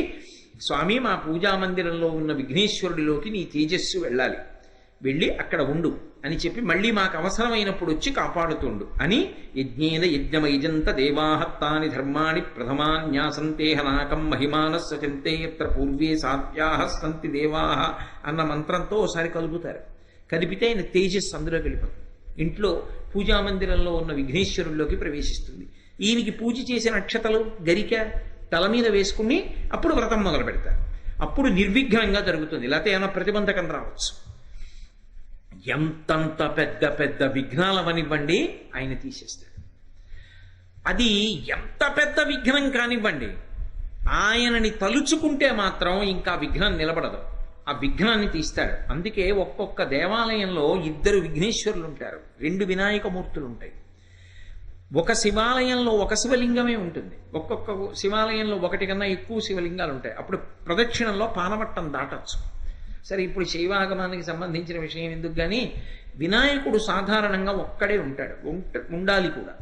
స్వామి మా పూజా మందిరంలో ఉన్న విఘ్నేశ్వరుడిలోకి నీ తేజస్సు వెళ్ళాలి, వెళ్ళి అక్కడ ఉండు అని చెప్పి మళ్ళీ మాకు అవసరమైనప్పుడు వచ్చి కాపాడుతుండు అని యజ్ఞేన యజ్ఞమైజంత దేవాహత్తాని ధర్మాణి ప్రథమాన్యాసంతే హనాకం మహిమానస్ సచంతే యత్ర పూర్వే సాత్యాహ సంతి దేవాహ అన్న మంత్రంతో ఒకసారి కలుపుతారు. కలిపితే ఆయన తేజస్సు అందులో వెళ్ళిపోతుంది. ఇంట్లో పూజామందిరంలో ఉన్న విఘ్నేశ్వరుల్లోకి ప్రవేశిస్తుంది. ఈయనకి పూజ చేసిన అక్షతలు గరిక తల మీద వేసుకుని అప్పుడు వ్రతం మొదలు పెడతారు. అప్పుడు నిర్విఘ్నంగా జరుగుతుంది. లేకపోతే ఏమైనా ప్రతిబంధకం రావచ్చు. ఎంతంత పెద్ద పెద్ద విఘ్నాలవనివ్వండి ఆయన తీసేస్తాడు. అది ఎంత పెద్ద విఘ్నం కానివ్వండి, ఆయనని తలుచుకుంటే మాత్రం ఇంకా విఘ్నం నిలబడదు. ఆ విఘ్నాన్ని తీస్తాడు. అందుకే ఒక్కొక్క దేవాలయంలో 2 విఘ్నేశ్వరులు ఉంటారు, 2 వినాయకమూర్తులు ఉంటాయి. ఒక శివాలయంలో ఒక శివలింగమే ఉంటుంది, ఒక్కొక్క శివాలయంలో 1 కన్నా ఎక్కువ శివలింగాలు ఉంటాయి. అప్పుడు ప్రదక్షిణంలో పానవట్టం దాటచ్చు. సరే, ఇప్పుడు శైవాగమానికి సంబంధించిన విషయం ఎందుకు, కానీ వినాయకుడు సాధారణంగా ఒక్కడే ఉంటాడు, ఉండాలి కూడా.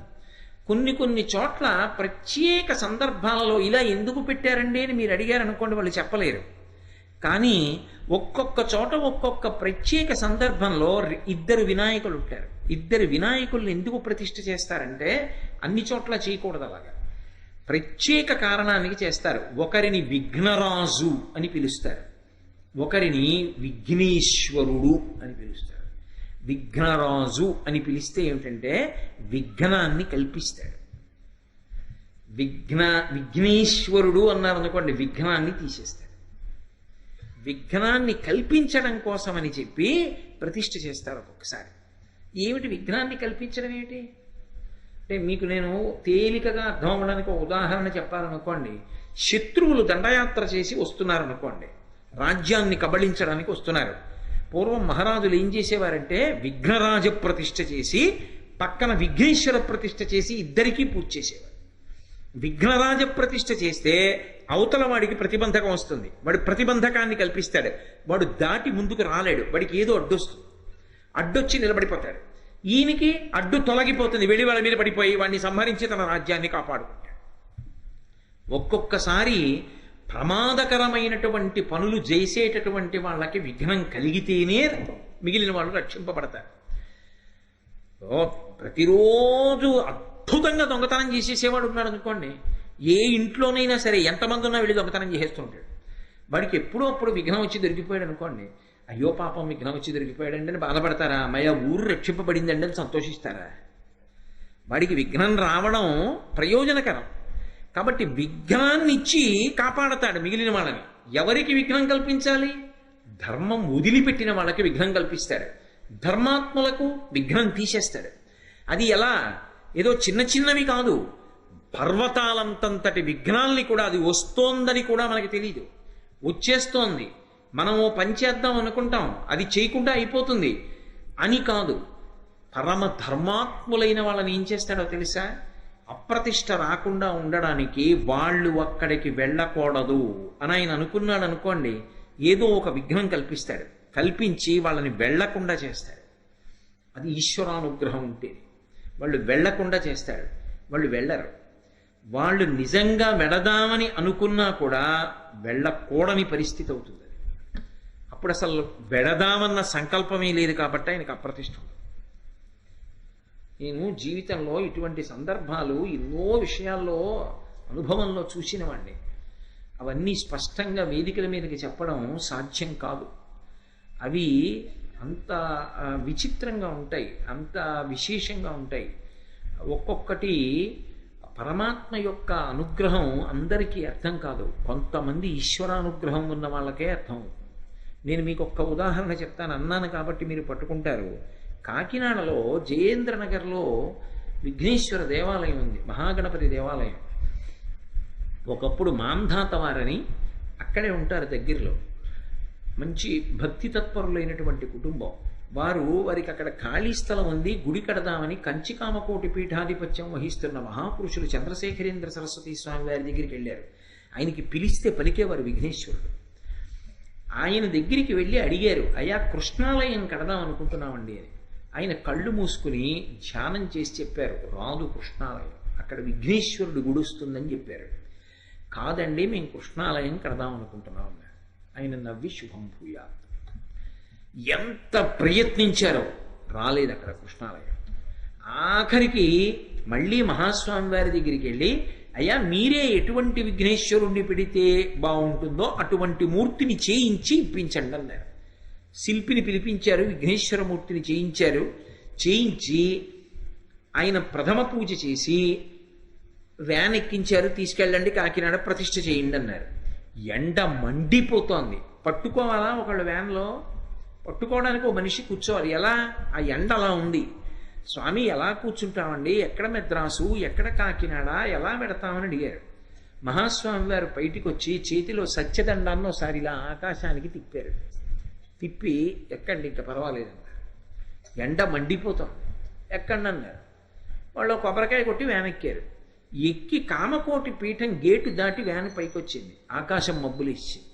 కొన్ని చోట్ల ప్రత్యేక సందర్భాలలో ఇలా ఎందుకు పెట్టారండి అని మీరు అడిగారు అనుకోండి, వాళ్ళు చెప్పలేరు. కానీ ఒక్కొక్క చోట ఒక్కొక్క ప్రత్యేక సందర్భంలో 2 వినాయకులు ఉంటారు. 2 వినాయకుల్ని ఎందుకు ప్రతిష్ఠ చేస్తారంటే అన్ని చోట్ల చేయకూడదు, అలాగా ప్రత్యేక కారణానికి చేస్తారు. ఒకరిని విఘ్నరాజు అని పిలుస్తారు, ఒకరిని విఘ్నేశ్వరుడు అని పిలుస్తారు. విఘ్నరాజు అని పిలిస్తే ఏమిటంటే విఘ్నాన్ని కల్పిస్తాడు. విఘ్నేశ్వరుడు అన్నారనుకోండి, విఘ్నాన్ని తీసేస్తాడు. విఘ్నాన్ని కల్పించడం కోసమని చెప్పి ప్రతిష్ఠ చేస్తారు ఒక్కొక్కసారి. ఏమిటి విఘ్నాన్ని కల్పించడం ఏమిటి అంటే, మీకు నేను తేలికగా అర్థం అవ్వడానికి ఒక ఉదాహరణ చెప్పాలనుకోండి. శత్రువులు దండయాత్ర చేసి వస్తున్నారనుకోండి, రాజ్యాన్ని కబళించడానికి వస్తున్నారు. పూర్వం మహారాజులు ఏం చేసేవారంటే విఘ్నరాజ ప్రతిష్ఠ చేసి పక్కన విఘ్నేశ్వర ప్రతిష్ఠ చేసి ఇద్దరికీ పూజ చేసేవారు. విఘ్నరాజ ప్రతిష్ఠ చేస్తే అవతల వాడికి ప్రతిబంధకం వస్తుంది, వాడు ప్రతిబంధకాన్ని కల్పిస్తాడు, వాడు దాటి ముందుకు రాలేడు, వాడికి ఏదో అడ్డొస్తుంది, అడ్డొచ్చి నిలబడిపోతాడు. ఈయనకి అడ్డు తొలగిపోతుంది, వెళ్ళి వాళ్ళ మీద పడిపోయి వాడిని సంహరించి తన రాజ్యాన్ని కాపాడుకుంటాడు. ఒక్కొక్కసారి ప్రమాదకరమైనటువంటి పనులు చేసేటటువంటి వాళ్ళకి విఘ్నం కలిగితేనే మిగిలిన వాళ్ళు రక్షింపబడతారు. ప్రతిరోజు అద్భుతంగా దొంగతనం చేసేసేవాడు ఉన్నాడు అనుకోండి, ఏ ఇంట్లోనైనా సరే ఎంతమంది ఉన్నా వెళ్ళి దొంగతనం చేసేస్తుంటాడు. వాడికి ఎప్పుడో అప్పుడు విఘ్నం వచ్చి దొరికిపోయాడు అనుకోండి, అయ్యో పాపం విఘ్నం వచ్చి దొరికిపోయాడండి అని బాధపడతారా? అమ్మయ్య ఊరు రక్షింపబడిందండి అని సంతోషిస్తారా? వాడికి విఘ్నం రావడం ప్రయోజనకరం కాబట్టి విఘ్నాన్ని ఇచ్చి కాపాడతాడు మిగిలిన వాళ్ళని. ఎవరికి విఘ్నం కల్పించాలి? ధర్మం వదిలిపెట్టిన వాళ్ళకి విఘ్నం కల్పిస్తాడు, ధర్మాత్ములకు విఘ్నం తీసేస్తాడు. అది ఎలా? ఏదో చిన్నవి కాదు, పర్వతాలంతంతటి విఘ్నాల్ని కూడా, అది వస్తోందని కూడా మనకి తెలియదు, వచ్చేస్తోంది, మనం ఓ పని చేద్దాం అనుకుంటాం, అది చేయకుండా అయిపోతుంది అని కాదు. పరమ ధర్మాత్ములైన వాళ్ళని ఏం చేస్తాడో తెలుసా? అప్రతిష్ట రాకుండా ఉండడానికి వాళ్ళు అక్కడికి వెళ్ళకూడదు అని ఆయన అనుకున్నాడు అనుకోండి, ఏదో ఒక విఘ్నం కల్పిస్తాడు, కల్పించి వాళ్ళని వెళ్లకుండా చేస్తాడు. అది ఈశ్వరానుగ్రహం ఉంటే వాళ్ళు వెళ్లకుండా చేస్తాడు. వాళ్ళు వెళ్ళరు. వాళ్ళు నిజంగా వెళదామని అనుకున్నా కూడా వెళ్ళకూడని పరిస్థితి అవుతుంది. అప్పుడు అసలు వెళదామన్న సంకల్పమే లేదు కాబట్టి ఆయనకు అప్రతిష్ట. నేను జీవితంలో ఇటువంటి సందర్భాలు ఎన్నో విషయాల్లో అనుభవంలో చూసినవాడిని. అవన్నీ స్పష్టంగా వేదికల మీదకి చెప్పడం సాధ్యం కాదు. అవి అంత విచిత్రంగా ఉంటాయి, అంత విశేషంగా ఉంటాయి. ఒక్కొక్కటి పరమాత్మ యొక్క అనుగ్రహం అందరికీ అర్థం కాదు, కొంతమంది ఈశ్వరానుగ్రహం ఉన్న వాళ్ళకే అర్థం అవుతుంది. నేను మీకు ఒక్క ఉదాహరణ చెప్తాను, అన్నాను కాబట్టి మీరు పట్టుకుంటారు. కాకినాడలో జయేంద్రనగర్లో విఘ్నేశ్వర దేవాలయం ఉంది, మహాగణపతి దేవాలయం. ఒకప్పుడు మాంధాత వారని అక్కడే ఉంటారు దగ్గరలో. మంచి భక్తి తత్పరులైనటువంటి కుటుంబం. వారికి అక్కడ ఖాళీ స్థలం ఉంది, గుడి కడదామని కంచికామకోటి పీఠాధిపత్యం వహిస్తున్న మహాపురుషులు చంద్రశేఖరేంద్ర సరస్వతి స్వామి వారి దగ్గరికి వెళ్ళారు. ఆయనకి పిలిస్తే పలికేవారు విఘ్నేశ్వరుడు. ఆయన దగ్గరికి వెళ్ళి అడిగారు, అయ్యా కృష్ణాలయం కడదాం అనుకుంటున్నామండి అని. ఆయన కళ్ళు మూసుకుని ధ్యానం చేసి చెప్పారు, రాదు కృష్ణాలయం, అక్కడ విఘ్నేశ్వరుడు గుడుస్తుందని చెప్పారు. కాదండి, మేము కృష్ణాలయం కడదాం అనుకుంటున్నాం అన్నారు. ఆయన నవ్వి శుభం భూయాత్. ఎంత ప్రయత్నించారో రాలేదు అక్కడ కృష్ణాలయం. ఆఖరికి మళ్ళీ మహాస్వామి వారి దగ్గరికి వెళ్ళి, అయ్యా మీరే ఎటువంటి విఘ్నేశ్వరుణ్ణి పెడితే బాగుంటుందో అటువంటి మూర్తిని చేయించి ఇప్పించండి అన్నారు. శిల్పిని పిలిపించారు, విఘ్నేశ్వరమూర్తిని చేయించారు. చేయించి ఆయన ప్రథమ పూజ చేసి వ్యాన్ ఎక్కించారు, తీసుకెళ్ళండి కాకినాడ ప్రతిష్ఠ చేయండి అన్నారు. ఎండ మండిపోతోంది, పట్టుకోవాలా ఒకళ్ళు వ్యాన్లో, పట్టుకోవడానికి ఒక మనిషి కూర్చోవాలి. ఎలా? ఆ ఎండ అలా ఉంది. స్వామి ఎలా కూర్చుంటామండి, ఎక్కడ మెద్రాసు, ఎక్కడ కాకినాడ, ఎలా పెడతామని అడిగారు. మహాస్వామి వారు బయటికి వచ్చి చేతిలో సత్యదండాన్ని ఒకసారి ఇలా ఆకాశానికి తిప్పారు. తిప్పి ఎక్కండి, ఇంకా పర్వాలేదన్నారు. ఎండ మండిపోతాం, ఎక్కండి అన్నారు. వాళ్ళు కొబ్బరికాయ కొట్టి వ్యాన్ ఎక్కారు. ఎక్కి కామకోటి పీఠం గేటు దాటి వ్యాన్ పైకి వచ్చింది. ఆకాశం మబ్బులు ఇచ్చింది.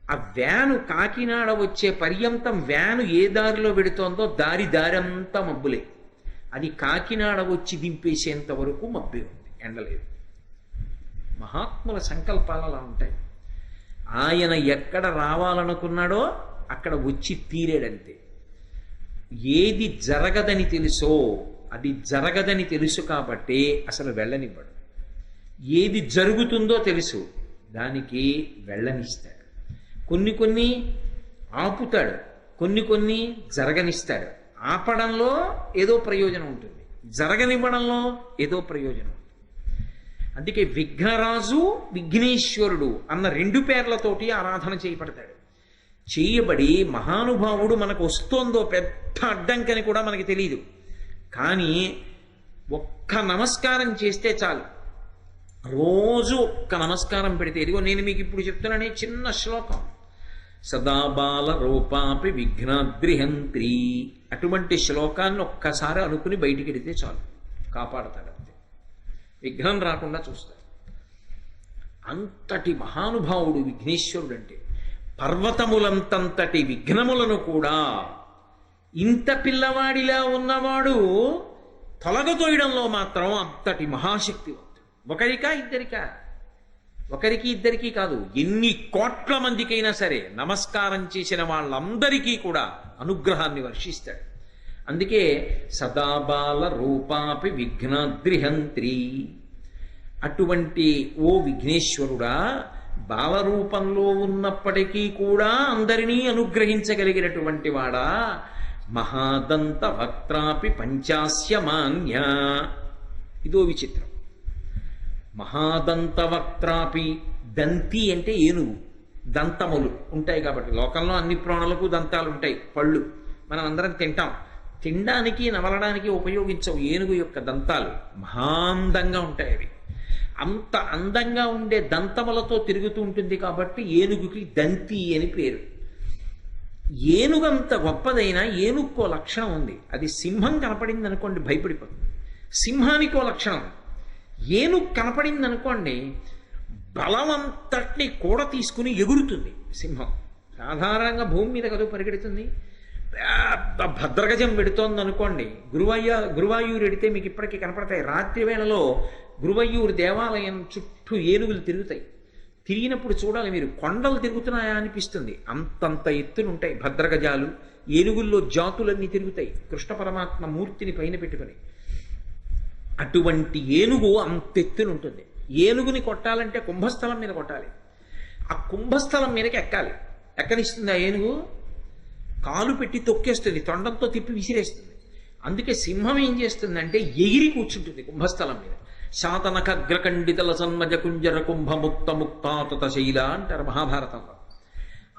ఆ వ్యాను కాకినాడ వచ్చే పర్యంతం వ్యాను ఏ దారిలో పెడుతోందో దారంతా మబ్బులే. అది కాకినాడ వచ్చి దింపేసేంత వరకు మబ్బే ఉంది, ఎండలేదు. మహాత్ముల సంకల్పాలు అలా ఉంటాయి. ఆయన ఎక్కడ రావాలనుకున్నాడో అక్కడ వచ్చి తీరేడంతే. ఏది జరగదని తెలుసో అది జరగదని తెలుసు కాబట్టి అసలు వెళ్ళనివ్వడు. ఏది జరుగుతుందో తెలుసు, దానికి వెళ్ళనిస్తాడు. కొన్ని ఆపుతాడు, కొన్ని జరగనిస్తాడు. ఆపడంలో ఏదో ప్రయోజనం ఉంటుంది, జరగనివ్వడంలో ఏదో ప్రయోజనం ఉంటుంది. అందుకే విఘ్నరాజు, విఘ్నేశ్వరుడు అన్న రెండు పేర్లతోటి ఆరాధన చేయబడతాడు. చేయబడి మహానుభావుడు మనకు వస్తోందో పెద్ద అడ్డంకని కూడా మనకి తెలియదు. కానీ ఒక్క నమస్కారం చేస్తే చాలు. రోజు ఒక్క నమస్కారం పెడితే, ఇదిగో నేను మీకు ఇప్పుడు చెప్తున్నానే చిన్న శ్లోకం, సదాబాల రూపాపి విఘ్నాద్రిహంత్రి, అటువంటి శ్లోకాన్ని ఒక్కసారి అనుకుని బయటికి వెడితే చాలు, కాపాడతాడు. అంతే, విఘ్నం రాకుండా చూస్తాడు. అంతటి మహానుభావుడు విఘ్నేశ్వరుడు. అంటే పర్వతములంతంతటి విఘ్నములను కూడా ఇంత పిల్లవాడిలా ఉన్నవాడు తొలగతోయడంలో మాత్రం అంతటి మహాశక్తివంతుడు. ఒకరికా ఇద్దరికా? ఒకరికి ఇద్దరికీ కాదు, ఎన్ని కోట్ల మందికైనా సరే నమస్కారం చేసిన వాళ్ళందరికీ కూడా అనుగ్రహాన్ని వర్షిస్తాడు. అందుకే సదాబాల రూపాపి విఘ్నాద్రిహంత్రి. అటువంటి ఓ విఘ్నేశ్వరుడా, బాలరూపంలో ఉన్నప్పటికీ కూడా అందరినీ అనుగ్రహించగలిగినటువంటి వాడా, మహాదంత వక్త్రాపి పంచాస్యమాన్య. ఇదో విచిత్రం. మహాదంత వక్త్రాపి, దంతి అంటే ఏనుగు, దంతములు ఉంటాయి కాబట్టి. లోకంలో అన్ని ప్రాణులకు దంతాలు ఉంటాయి, పళ్ళు మనం అందరం తింటాం. తినడానికి నమలడానికి ఉపయోగించవు ఏనుగు యొక్క దంతాలు. మహాందంగా ఉంటాయి అవి. అంత అందంగా ఉండే దంతములతో తిరుగుతూ ఉంటుంది కాబట్టి ఏనుగుకి దంతి అని పేరు. ఏనుగంత గొప్పదైనా ఏనుగుకో లక్షణం ఉంది. అది సింహం కనపడింది అనుకోండి భయపడిపోతుంది, సింహానికో లక్షణం. ఏనుగు కనపడింది అనుకోండి బలమంతటిని కూడా తీసుకుని ఎగురుతుంది. సింహం సాధారణంగా భూమి మీద కదువు పరిగెడుతుంది. పెద్ద భద్రగజం పెడుతోంది అనుకోండి, గురువాయూరు ఎడితే మీకు ఇప్పటికీ కనపడతాయి. రాత్రి వేళలో గురువయ్యూరు దేవాలయం చుట్టూ ఏనుగులు తిరుగుతాయి. తిరిగినప్పుడు చూడాలి మీరు, కొండలు తిరుగుతున్నాయా అనిపిస్తుంది. అంతంత ఎత్తులు ఉంటాయి భద్రగజాలు. ఏనుగుల్లో జాతులన్నీ తిరుగుతాయి కృష్ణ పరమాత్మ మూర్తిని పైన పెట్టుకుని. అటువంటి ఏనుగు అంతెత్తున ఉంటుంది. ఏనుగుని కొట్టాలంటే కుంభస్థలం మీద కొట్టాలి. ఆ కుంభస్థలం మీదకి ఎక్కాలి. ఎక్కనిస్తుంది ఆ ఏనుగు? కాలు పెట్టి తొక్కేస్తుంది, తొండంతో తిప్పి విసిరేస్తుంది. అందుకే సింహం ఏం చేస్తుందంటే ఎగిరి కూర్చుంటుంది కుంభస్థలం మీద. శాతనఖగ్రఖండితల సన్మజ కుంజర కుంభముక్త ముక్తాతత శైల అంటారు మహాభారతంలో.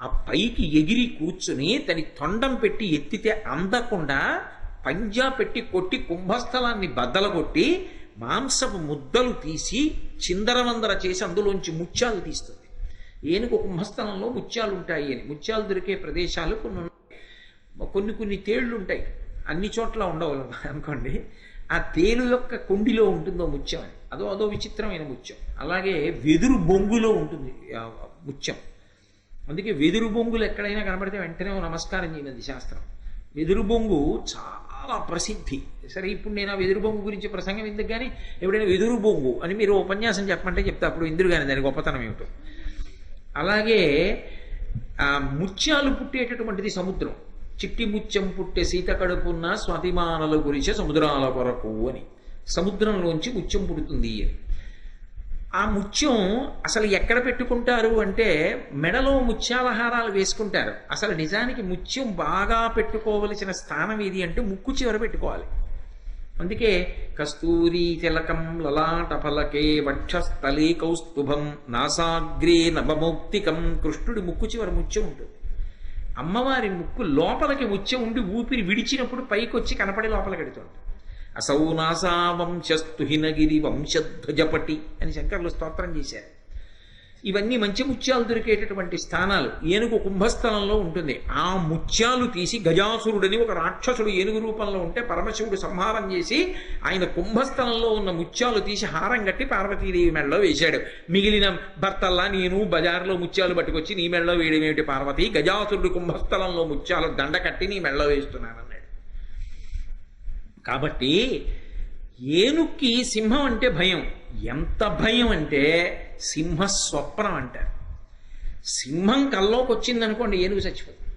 ఆ పైకి ఎగిరి కూర్చుని తని తొండం పెట్టి ఎత్తితే అందకుండా పంజా పెట్టి కొట్టి కుంభస్థలాన్ని బద్దలగొట్టి మాంసపు ముద్దలు తీసి చిందరవందర చేసి అందులోంచి ముత్యాలు తీస్తుంది. ఏనుగు కుంభస్థలంలో ముత్యాలు ఉంటాయి అని. ముత్యాలు దొరికే ప్రదేశాలు కొన్ని కొన్ని తేళ్లు ఉంటాయి, అన్ని చోట్ల ఉండవు అనుకోండి. ఆ తేలు యొక్క కొండిలో ఉంటుందో ముత్యం అని, అదో విచిత్రమైన ముత్యం. అలాగే వెదురు బొంగులో ఉంటుంది ముత్యం. అందుకే వెదురు బొంగులు ఎక్కడైనా కనబడితే వెంటనే నమస్కారం చేయమంది శాస్త్రం. వెదురు బొంగు చాలా ప్రసిద్ధి. సరే, ఇప్పుడు నేను ఆ వెదురు బొంగు గురించి ప్రసంగం ఎందుకు, కానీ ఎప్పుడైనా వెదురు బొంగు అని మీరు ఉపన్యాసం చెప్పమంటే చెప్తే అప్పుడు ఇందురు కానీ దాని గొప్పతనం ఏమిటో. అలాగే ఆ ముత్యాలు పుట్టేటటువంటిది సముద్రం. చిట్టి ముత్యం పుట్టే సీత కడుపున్న స్వాతిమానల గురిచే సముద్రాల కొరకు అని. సముద్రంలోంచి ముత్యం పుడుతుంది అని. ఆ ముత్యం అసలు ఎక్కడ పెట్టుకుంటారు అంటే మెడలో ముత్యాలహారాలు వేసుకుంటారు. అసలు నిజానికి ముత్యం బాగా పెట్టుకోవలసిన స్థానం ఏది అంటే ముక్కు చివర పెట్టుకోవాలి. అందుకే కస్తూరి తిలకం లలాట ఫలకే వక్షస్థలే కౌస్తుభం నాసాగ్రే నవమౌక్తికం. కృష్ణుడి ముక్కు చివర ముత్యం ఉంటుంది. అమ్మవారి ముక్కు లోపలికి ముత్యం ఉండి ఊపిరి విడిచినప్పుడు పైకి వచ్చి కనపడి లోపలికి వెడుతుంది. అసౌ నాసా వంశస్తు హినగిరి వంశధ్వజపటి అని శంకర్లు స్తోత్రం చేశారు. ఇవన్నీ మంచి ముత్యాలు దొరికేటటువంటి స్థానాలు. ఏనుగు కుంభస్థలంలో ఉంటుంది. ఆ ముత్యాలు తీసి గజాసురుడని ఒక రాక్షసుడు ఏనుగు రూపంలో ఉంటే పరమశివుడు సంహారం చేసి ఆయన కుంభస్థలంలో ఉన్న ముత్యాలు తీసి హారం కట్టి పార్వతీదేవి మెడలో వేశాడు. మిగిలిన భర్తల్లా నేను బజార్లో ముత్యాలు పట్టుకొచ్చి నీ మెడలో వేయడమేమిటి పార్వతి, గజాసురుడు కుంభస్థలంలో ముత్యాలు దండ కట్టి నీ మెడలో వేస్తున్నానన్నాడు. కాబట్టి ఏనుక్కి సింహం అంటే భయం. ఎంత భయం అంటే సింహ స్వప్నం అంటారు. సింహం కల్లోకి వచ్చిందనుకోండి ఏనుగు చచ్చిపోతుంది.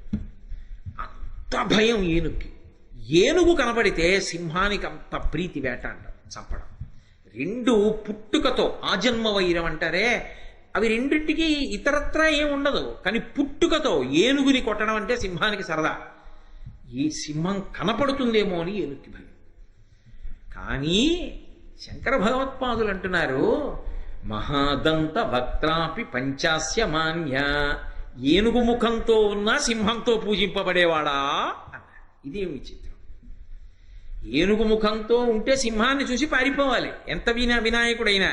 అంత భయం ఏనుగుకి. ఏనుగు కనబడితే సింహానికి అంత ప్రీతి, వేట అంటారు, చంపడం. రెండు పుట్టుకతో ఆజన్మ వైరం అంటారే, అవి రెండింటికి ఇతరత్రా ఏం ఉండదు. కానీ పుట్టుకతో ఏనుగుని కొట్టడం అంటే సింహానికి సరదా. ఈ సింహం కనపడుతుందేమో అని ఏనుగుకి భయం. కానీ శంకర భగవత్పాదులు అంటున్నారు, మహాదంత భక్త్రాపి పంచాస్య మాన్య. ఏనుగు ముఖంతో ఉన్న సింహంతో పూజింపబడేవాడా అన్నారు. ఇదేం విచిత్రం. ఏనుగు ముఖంతో ఉంటే సింహాన్ని చూసి పారిపోవాలి ఎంత వినాయకుడైనా.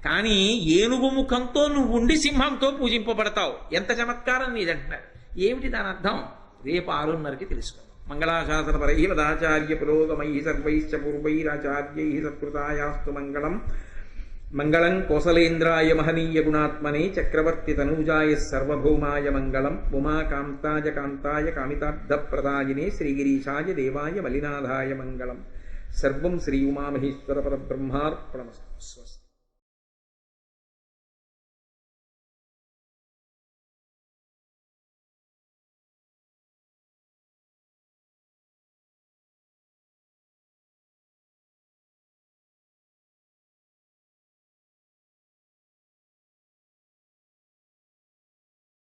కానీ ఏనుగు ముఖంతో నువ్వు ఉండి సింహంతో పూజింపబడతావు, ఎంత చమత్కారం నీదంటున్నారు. ఏమిటి దాని అర్థం? రేపు 6:30కి తెలుసుకో. మంగళాశాసనపరై వదాచార్య పురోగమై సర్వైశ్చ పూర్వైరాచార్యై సత్కృతాయాస్తు మంగళం. మంగళం కోసలేంద్రాయ మహనీయ గుణాత్మనే చక్రవర్తి తనూజాయ సర్వభౌమాయ మంగళం. ఉమాకాంతాయ కాంతాయ కామితార్థప్రదాయినే శ్రీగిరీశాయ దేవాయ మలినాథాయ మంగళం. సర్వం శ్రీ ఉమామహేశ్వర పరబ్రహ్మార్పణమస్తు. స్వస్తి.